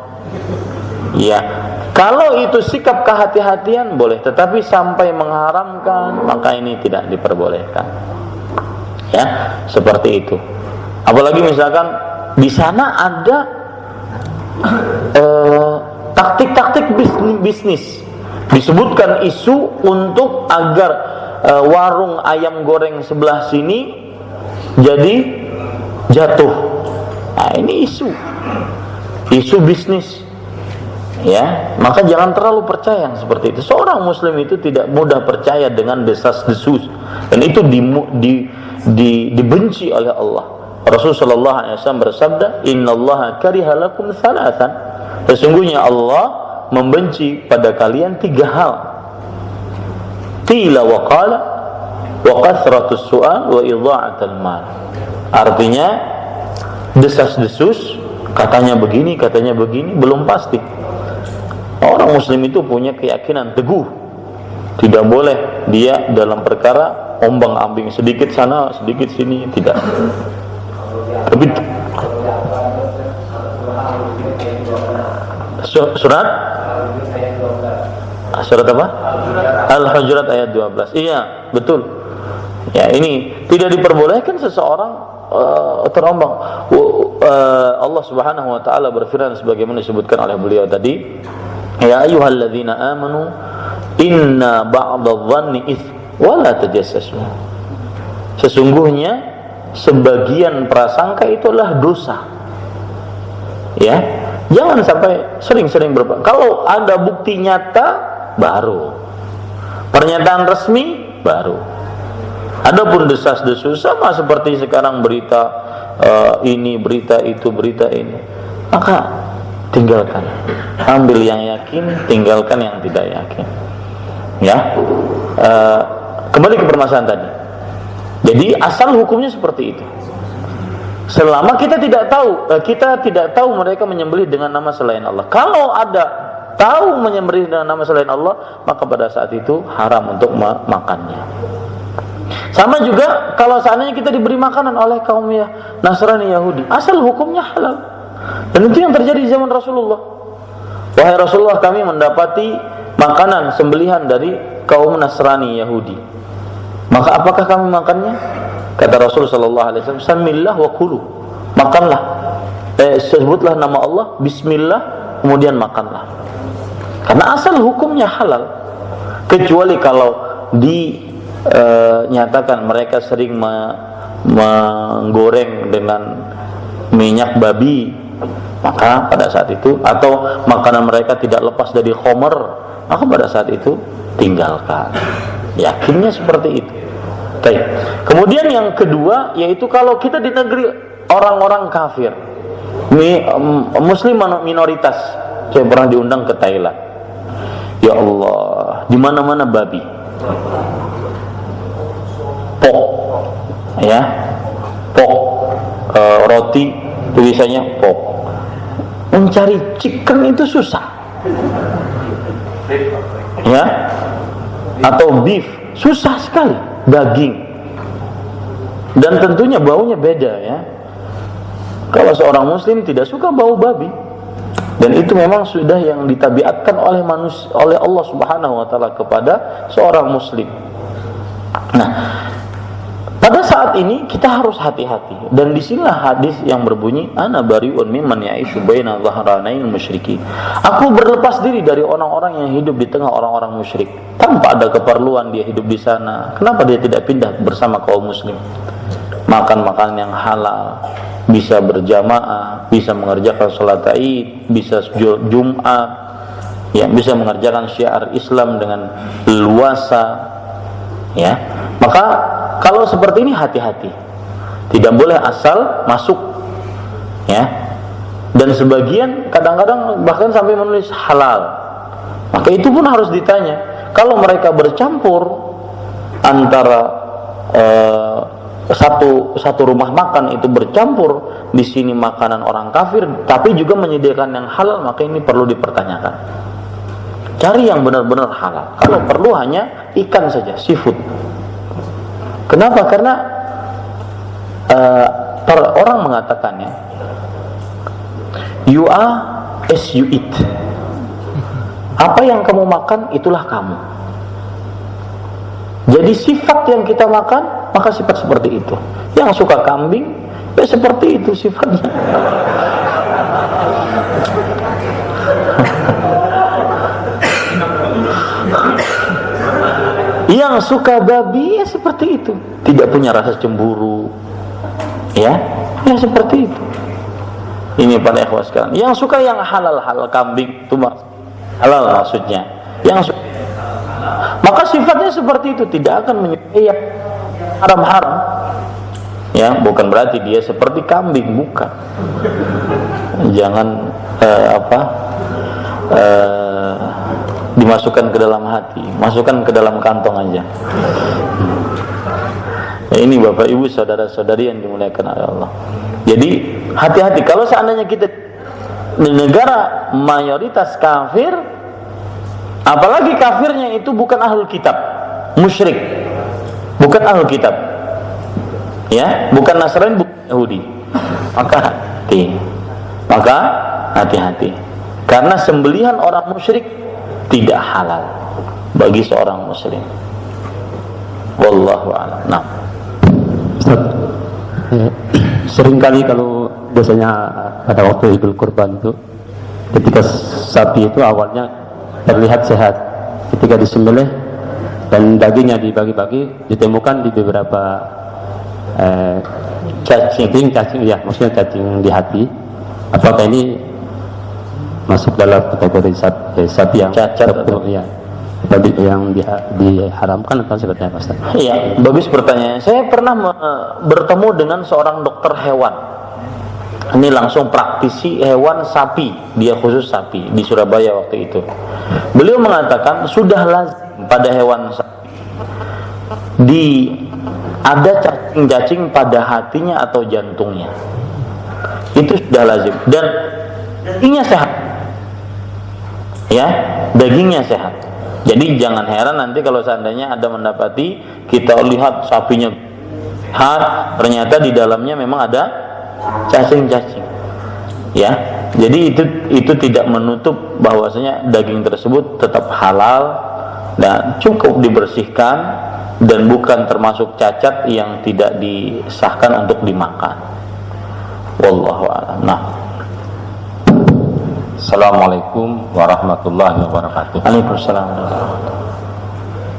Ya, kalau itu sikap kehati-hatian boleh, tetapi sampai mengharamkan maka ini tidak diperbolehkan. Ya, seperti itu. Apalagi misalkan di sana ada taktik-taktik bisnis. Disebutkan isu untuk agar warung ayam goreng sebelah sini jadi jatuh. Nah, ini isu bisnis. Ya, maka jangan terlalu percaya yang seperti itu. Seorang muslim itu tidak mudah percaya dengan desas-desus, dan itu dibenci oleh Allah. Rasulullah SAW bersabda, Innallaha kariha lakum thalathan. Sesungguhnya Allah membenci pada kalian 3 hal. Qila wa qala wa kathratus su'al wa idha'atul mal. Artinya desas-desus, katanya begini, belum pasti. Orang muslim itu punya keyakinan teguh. Tidak boleh dia dalam perkara ombang-ambing, sedikit sana, sedikit sini, tidak. Tapi surat apa? Al-Hujurat ayat 12. Iya, betul. Ya, ini tidak diperbolehkan seseorang terombang. Allah Subhanahu wa taala berfirman sebagaimana disebutkan oleh beliau tadi, ya ayyuhalladzina amanu inna ba'dadh-dhanni its wa la tajassasu. Sesungguhnya sebagian prasangka itulah dosa. Ya, jangan sampai sering-sering kalau ada bukti nyata baru. Pernyataan resmi baru. Adapun desas-desus sama seperti sekarang berita ini, berita itu, berita ini, maka tinggalkan. Ambil yang yakin, tinggalkan yang tidak yakin. Ya, kembali ke permasalahan tadi. Jadi asal hukumnya seperti itu. Selama kita tidak tahu mereka menyembelih dengan nama selain Allah. Kalau ada tahu menyembelih dengan nama selain Allah, maka pada saat itu haram untuk makannya. Sama juga kalau seandainya kita diberi makanan oleh kaum Nasrani Yahudi, asal hukumnya halal. Dan itu yang terjadi di zaman Rasulullah. Wahai Rasulullah, kami mendapati makanan sembelihan dari kaum Nasrani Yahudi. Maka apakah kami makannya? Kata Rasul sallallahu alaihi wasallam, "Samillah wa kulu." Makanlah. Sebutlah nama Allah, bismillah, kemudian makanlah. Karena asal hukumnya halal. Kecuali kalau dinyatakan mereka sering menggoreng dengan minyak babi, maka pada saat itu, atau makanan mereka tidak lepas dari khomer, maka pada saat itu tinggalkan. Yakinnya seperti itu. Baik. Kemudian yang kedua, yaitu kalau kita di negeri orang-orang kafir, muslim minoritas. Saya pernah diundang ke Thailand. Ya Allah, di mana-mana babi, pok, ya, pok, roti tulisannya pok. Mencari chicken itu susah, ya, atau beef susah sekali, daging, dan tentunya baunya beda, ya. Kalau seorang muslim tidak suka bau babi, dan itu memang sudah yang ditabiatkan oleh manusia, oleh Allah Subhanahu wa taala kepada seorang muslim. Nah, pada saat ini kita harus hati-hati, dan disinilah hadis yang berbunyi, ana bari'un mimman ya'ishu baina dhahranail musyrikin. Aku berlepas diri dari orang-orang yang hidup di tengah orang-orang musyrik. Tanpa ada keperluan dia hidup di sana, kenapa dia tidak pindah bersama kaum muslim? Makan makanan yang halal, bisa berjamaah, bisa mengerjakan salat Id, bisa Jumat, ya, bisa mengerjakan syiar Islam dengan leluasa, ya. Maka kalau seperti ini hati-hati, tidak boleh asal masuk, ya. Dan sebagian kadang-kadang bahkan sampai menulis halal, maka itu pun harus ditanya. Kalau mereka bercampur antara satu rumah makan itu bercampur, di sini makanan orang kafir tapi juga menyediakan yang halal, maka ini perlu dipertanyakan. Cari yang benar-benar halal. Kalau perlu hanya ikan saja, seafood. Kenapa? Karena orang mengatakannya, you are as you eat. Apa yang kamu makan, itulah kamu. Jadi sifat yang kita makan, maka sifat seperti itu. Yang suka kambing, ya seperti itu sifatnya. Yang suka babi, ya seperti itu. Tidak punya rasa cemburu, ya seperti itu. Ini pada ikhwas sekalian. Yang suka yang halal kambing itu halal maksudnya. Yang suka, maka sifatnya seperti itu, tidak akan menyukai yang haram-haram. Ya, bukan berarti dia seperti kambing, bukan. Jangan dimasukkan ke dalam hati, masukkan ke dalam kantong aja. Ini Bapak Ibu saudara-saudari yang dimuliakan oleh Allah. Jadi hati-hati kalau seandainya kita di negara mayoritas kafir, apalagi kafirnya itu bukan ahlul kitab, musyrik, bukan ahlul kitab, ya, bukan Nasrani, bukan Yahudi, maka hati-hati, karena sembelihan orang musyrik tidak halal bagi seorang muslim. Wallahu a'lam. Nah,
Ustaz, seringkali kalau biasanya pada waktu Idul Kurban itu, ketika sapi itu awalnya terlihat sehat, ketika disembelih dan dagingnya dibagi-bagi, ditemukan di beberapa cacing, ya, maksudnya cacing di hati. Apakah ini masuk dalam kategori sapi yang
cacat atau
ya, yang diharamkan atau seperti apa, Ustaz?
Iya, bagus pertanyaan. Saya pernah bertemu dengan seorang dokter hewan. Ini langsung praktisi hewan sapi, dia khusus sapi di Surabaya waktu itu. Beliau mengatakan sudah lazim pada hewan sapi ada cacing-cacing pada hatinya atau jantungnya. Itu sudah lazim dan dagingnya sehat. Ya, dagingnya sehat. Jadi jangan heran nanti kalau seandainya ada mendapati, kita lihat sapinya sehat, ternyata di dalamnya memang ada cacing-cacing. Ya, jadi itu tidak menutup bahwasanya daging tersebut tetap halal dan cukup dibersihkan dan bukan termasuk cacat yang tidak disahkan untuk dimakan. Wallahu a'lam. Nah,
Assalamualaikum warahmatullahi wabarakatuh.
Waalaikumsalam.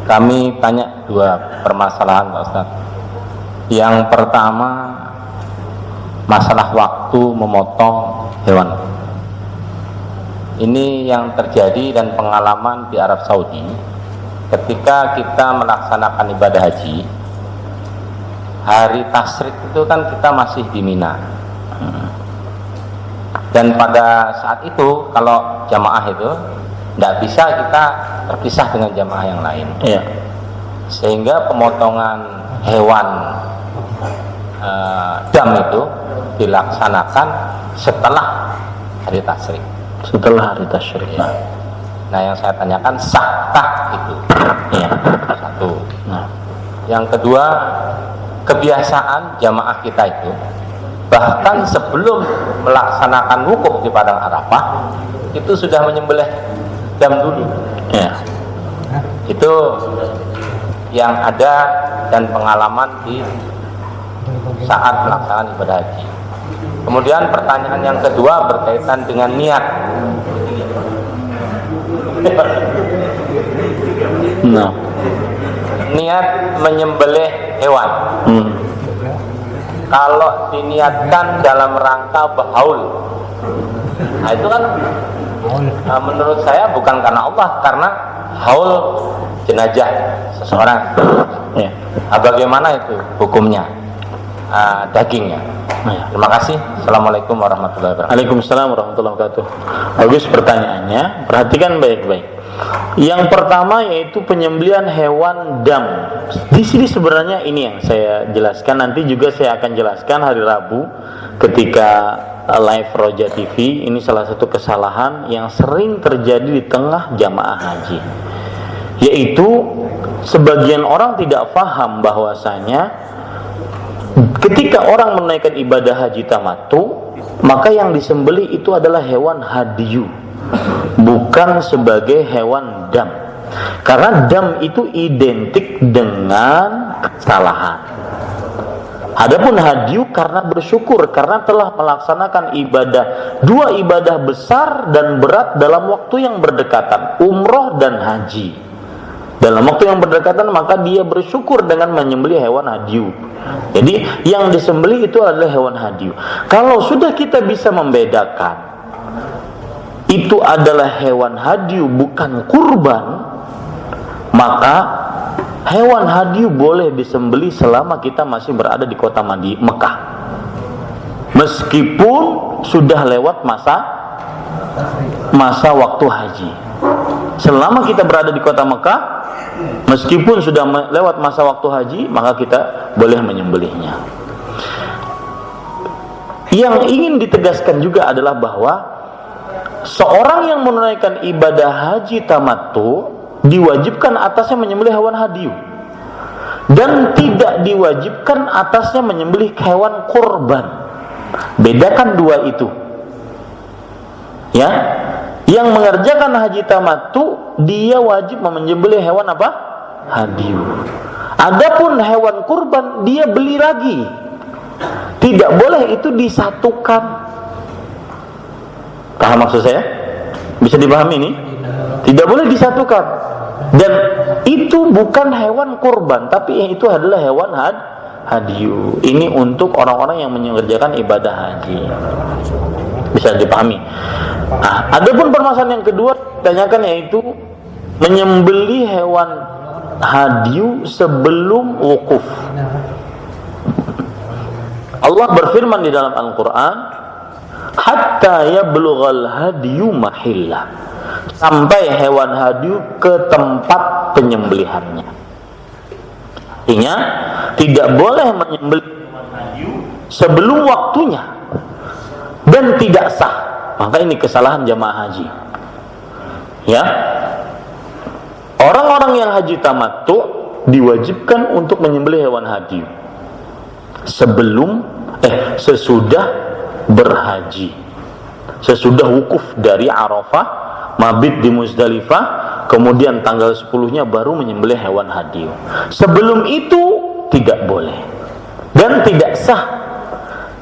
Kami tanya dua permasalahan, Pak Ustaz. Yang pertama, masalah waktu memotong hewan. Ini yang terjadi dan pengalaman di Arab Saudi. Ketika kita melaksanakan ibadah haji, hari tasyrik itu kan kita masih di Mina. Dan pada saat itu kalau jamaah itu tidak bisa kita terpisah dengan jamaah yang lain.
Iya.
Sehingga pemotongan hewan dam itu dilaksanakan setelah hari tasyrik.
Setelah hari tasyrik.
Nah, yang saya tanyakan, sahkah itu?
Iya.
Satu. Nah, yang kedua, kebiasaan jamaah kita itu bahkan sebelum melaksanakan wukuf di padang Arafah itu sudah menyembelih dam dulu.
Ya.
Itu yang ada dan pengalaman di saat pelaksanaan ibadah haji. Kemudian pertanyaan yang kedua berkaitan dengan niat.
Nah,
Niat menyembelih hewan. Kalau diniatkan dalam rangka bahaul, nah itu kan menurut saya bukan karena Allah, karena haul jenazah seseorang.
Ya.
Bagaimana itu hukumnya? Dagingnya. Terima kasih. Assalamualaikum warahmatullahi wabarakatuh.
Waalaikumsalam warahmatullahi wabarakatuh. Bagus pertanyaannya, perhatikan baik-baik. Yang pertama yaitu penyembelihan hewan dam. Di sini sebenarnya ini yang saya jelaskan, nanti juga saya akan jelaskan hari Rabu ketika live Roja TV. Ini salah satu kesalahan yang sering terjadi di tengah jamaah haji, yaitu sebagian orang tidak paham bahwasanya ketika orang menaikkan ibadah haji tamattu, maka yang disembelih itu adalah hewan hadiyu, bukan sebagai hewan dam. Karena dam itu identik dengan kesalahan. Adapun hadiyu karena bersyukur, karena telah melaksanakan ibadah, dua ibadah besar dan berat dalam waktu yang berdekatan, umroh dan haji. Dalam waktu yang berdekatan, maka dia bersyukur dengan menyembelih hewan hadiyu. Jadi yang disembelih itu adalah hewan hadiyu. Kalau sudah kita bisa membedakan itu adalah hewan hadiyu bukan kurban, maka hewan hadiyu boleh disembelih selama kita masih berada di kota Mekah, meskipun sudah lewat masa waktu haji. Selama kita berada di kota Mekah, meskipun sudah lewat masa waktu haji, maka kita boleh menyembelihnya. Yang ingin ditegaskan juga adalah bahwa seorang yang menunaikan ibadah haji tamattu diwajibkan atasnya menyembelih hewan hadiyu, dan tidak diwajibkan atasnya menyembelih hewan kurban. Bedakan dua itu, ya. Yang mengerjakan haji tamattu dia wajib menyembelih hewan apa? Hadiyu. Adapun hewan kurban dia beli lagi. Tidak boleh itu disatukan. Paham maksud saya? Bisa dipahami ini? Tidak boleh disatukan. Dan itu bukan hewan kurban, tapi itu adalah hewan hadiyu. Ini untuk orang-orang yang mengerjakan ibadah haji. Bisa dipahami. Nah, adapun permasalahan yang kedua tanyakan, yaitu menyembelih hewan hadiyu sebelum wukuf. Allah berfirman di dalam Al-Quran, hatta yablughal hadiyu mahillah, sampai hewan hadiyu ke tempat penyembelihannya. Artinya tidak boleh menyembelih hewan hadiyu sebelum waktunya dan tidak sah. Maka ini kesalahan jamaah haji, ya. Orang-orang yang haji tamattu diwajibkan untuk menyembelih hewan hadiyu sesudah berhaji, sesudah wukuf dari Arafah, mabit di Muzdalifah, kemudian tanggal 10-nya baru menyembelih hewan hadiyu. Sebelum itu tidak boleh dan tidak sah.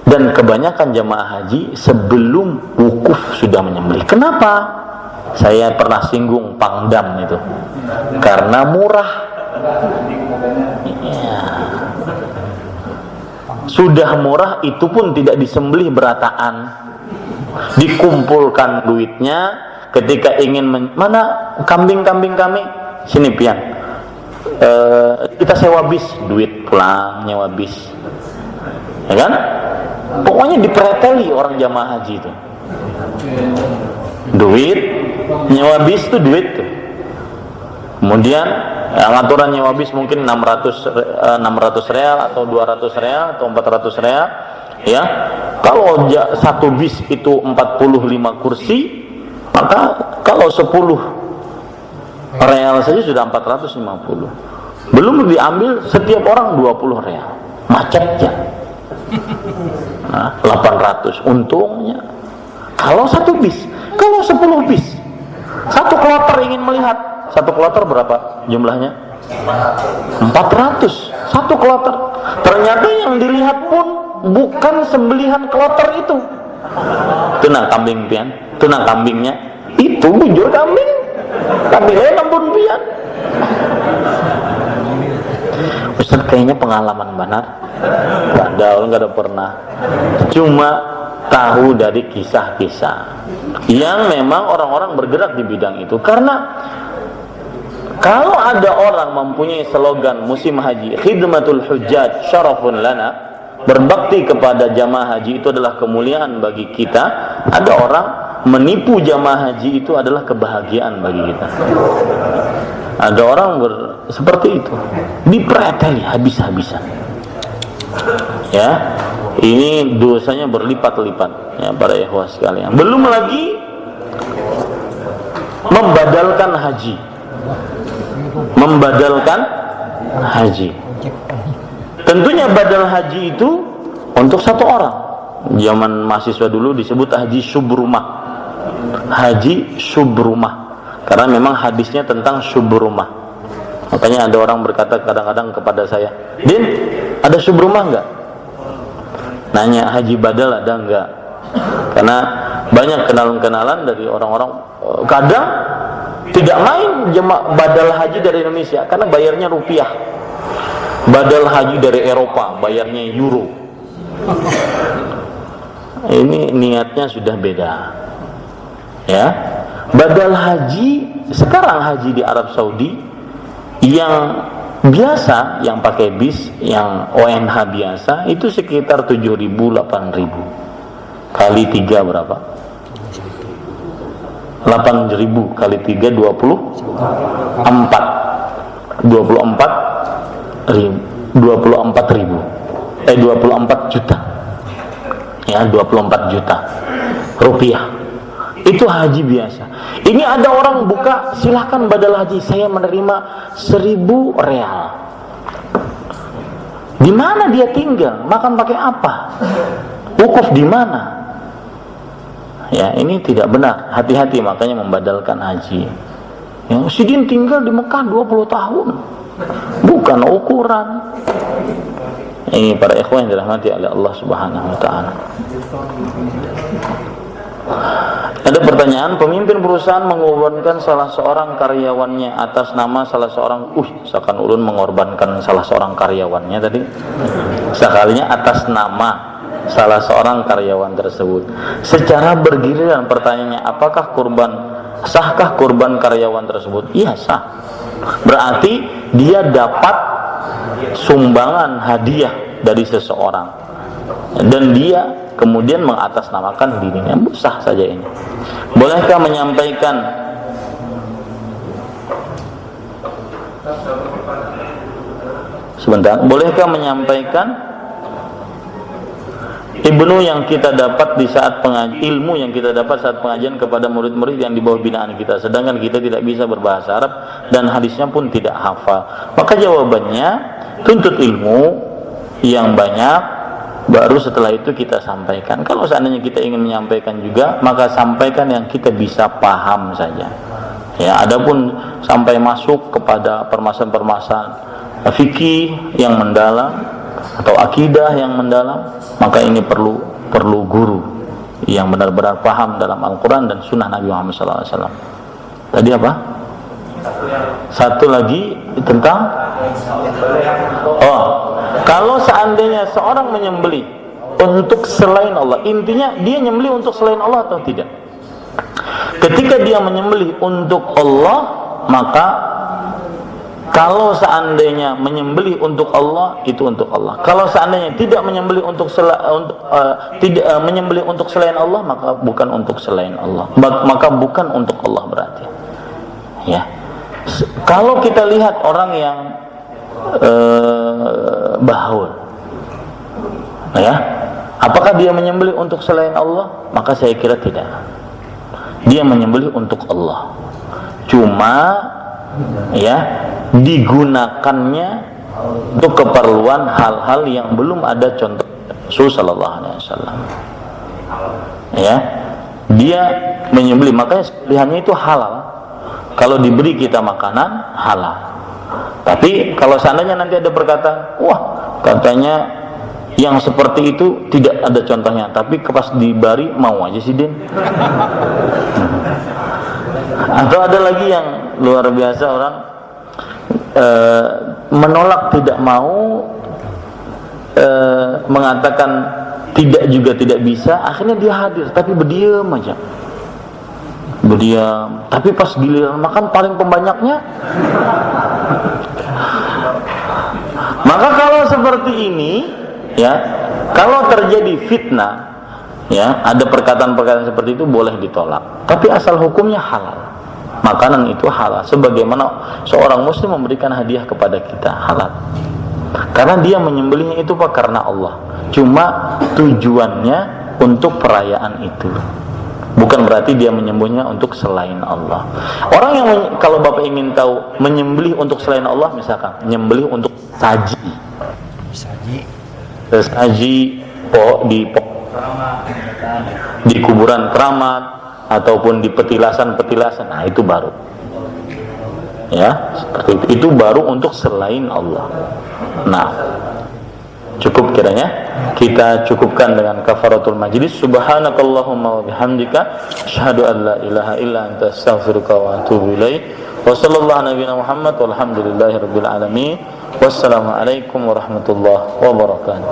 Dan kebanyakan jamaah haji sebelum wukuf sudah menyembelih. Kenapa? Saya pernah singgung pangdam itu. Karena murah. Ya. Sudah murah, itu pun tidak disembelih berataan. Dikumpulkan duitnya. Ketika ingin mana kambing-kambing kami? Sini pian. Kita sewa bis, duit pulang nyewa bis. Ya kan? Pokoknya dipreteli orang jamaah haji itu. Duit nyewa bis itu duit tuh. Kemudian aturan nyewa bis mungkin 600 real atau 200 real atau 400 real, ya. Kalau satu bis itu 45 kursi, maka kalau 10 real saja sudah 450. Belum diambil setiap orang 20 real. Macetnya. Nah, 800 untungnya. Kalau satu bis, kalau 10 bis, satu kloter ingin melihat, satu kloter berapa jumlahnya? 400 satu kloter. Ternyata yang dilihat pun bukan sembelihan kloter itu. Tunang kambing pian, tunang kambingnya itu bujur kambing, kambingnya nampun pian. Ustaz kayaknya pengalaman benar. Padahal nggak ada pernah. Cuma tahu dari kisah-kisah yang memang orang-orang bergerak di bidang itu. Karena Kalau ada orang mempunyai slogan musim haji, khidmatul hujjaj syarafun lana, berbakti kepada jamaah haji itu adalah kemuliaan bagi kita, ada orang menipu jamaah haji itu adalah kebahagiaan bagi kita. Ada orang seperti itu, dipreteli habis-habisan. Ya, ini dosanya berlipat-lipat ya para ikhwah sekalian. Belum lagi membadalkan haji. Tentunya badal haji itu untuk satu orang. Zaman mahasiswa dulu disebut haji subrumah. Haji subrumah. Karena memang hadisnya tentang subrumah. Makanya ada orang berkata kadang-kadang kepada saya, "Din, ada subrumah enggak?" Nanya, haji badal ada enggak? Karena banyak kenalan-kenalan dari orang-orang, kadang tidak main badal haji dari Indonesia karena bayarnya rupiah. Badal haji dari Eropa bayarnya euro. Ini niatnya sudah beda. Ya. Badal haji sekarang haji di Arab Saudi yang biasa, yang pakai bis, yang ONH biasa itu sekitar 7.000 8.000. Kali 3 berapa? 8.000 kali 3 24 juta. Ya, 24 juta rupiah. Itu haji biasa. Ini ada orang buka, silahkan badal haji, saya menerima 1.000 real. Di mana dia tinggal? Makan pakai apa? Wukuf di mana? Ya, ini tidak benar. Hati-hati makanya membadalkan haji. Ya, Sidin tinggal di Mekah 20 tahun. Bukan ukuran. Ini para ikhwan yang dirahmati oleh Allah Subhanahu wa taala. Ada pertanyaan, pemimpin perusahaan mengorbankan salah seorang karyawannya atas nama salah seorang, seakan ulun mengorbankan salah seorang karyawannya tadi. Sekalinya atas nama salah seorang karyawan tersebut. Secara bergiliran pertanyaannya, sahkah kurban karyawan tersebut? Iya, sah. Berarti dia dapat sumbangan hadiah dari seseorang dan dia kemudian mengatasnamakan dirinya. Sah saja ini. Bolehkah menyampaikan bolehkah menyampaikan ilmu yang kita dapat saat pengajian kepada murid-murid yang di bawah binaan kita, sedangkan kita tidak bisa berbahasa Arab dan hadisnya pun tidak hafal? Maka jawabannya, tuntut ilmu yang banyak, baru setelah itu kita sampaikan. Kalau seandainya kita ingin menyampaikan juga, maka sampaikan yang kita bisa paham saja. Ya, adapun sampai masuk kepada permasalahan-permasalahan fikih yang mendalam atau akidah yang mendalam, maka ini perlu guru yang benar-benar paham dalam Al-Quran dan Sunnah Nabi Muhammad SAW. Tadi apa? Satu lagi tentang kalau seandainya seorang menyembelih untuk selain Allah, intinya dia nyembelih untuk selain Allah atau tidak? Ketika dia menyembelih untuk Allah, maka kalau seandainya menyembelih untuk Allah, itu untuk Allah. Kalau seandainya tidak menyembelih menyembelih untuk selain Allah, maka bukan untuk selain Allah. Maka bukan untuk Allah berarti. Ya. Kalau kita lihat orang yang bahaul, ya, apakah dia menyembelih untuk selain Allah? Maka saya kira tidak. Dia menyembelih untuk Allah. Cuma ya digunakannya untuk keperluan hal-hal yang belum ada contoh Rasul sallallahu alaihi wasallam. Ya, dia menyembelih, makanya pilihannya itu halal. Kalau diberi kita makanan halal. Tapi kalau seandainya nanti ada perkataan, katanya yang seperti itu tidak ada contohnya, tapi pas dibari mau aja sih Din. Atau ada lagi yang luar biasa, orang menolak, tidak mau, mengatakan tidak juga tidak bisa, akhirnya dia hadir tapi berdiam aja. berdiam, tapi pas giliran makan paling pembanyaknya. Maka kalau seperti ini, ya, kalau terjadi fitnah, ya, ada perkataan-perkataan seperti itu boleh ditolak. Tapi asal hukumnya halal. Makanan itu halal. Sebagaimana seorang muslim memberikan hadiah kepada kita, halal. Karena dia menyembelihnya itu karena Allah. Cuma tujuannya untuk perayaan itu. Bukan berarti dia menyembelihnya untuk selain Allah. Orang yang kalau Bapak ingin tahu menyembelih untuk selain Allah, misalkan menyembelih untuk saji, di kuburan keramat ataupun di petilasan-petilasan, nah itu baru, ya, seperti itu. Itu baru untuk selain Allah. Nah, cukup kiranya kita cukupkan dengan kafaratul majlis. Subhanakallahumma wa bihamdika asyhadu an la ilaha illa anta astaghfiruka wa atubu ilaik. Wa sallallahu nabiyana Muhammad walhamdulillahi rabbil alamin. Wassalamu alaikum warahmatullahi wabarakatuh.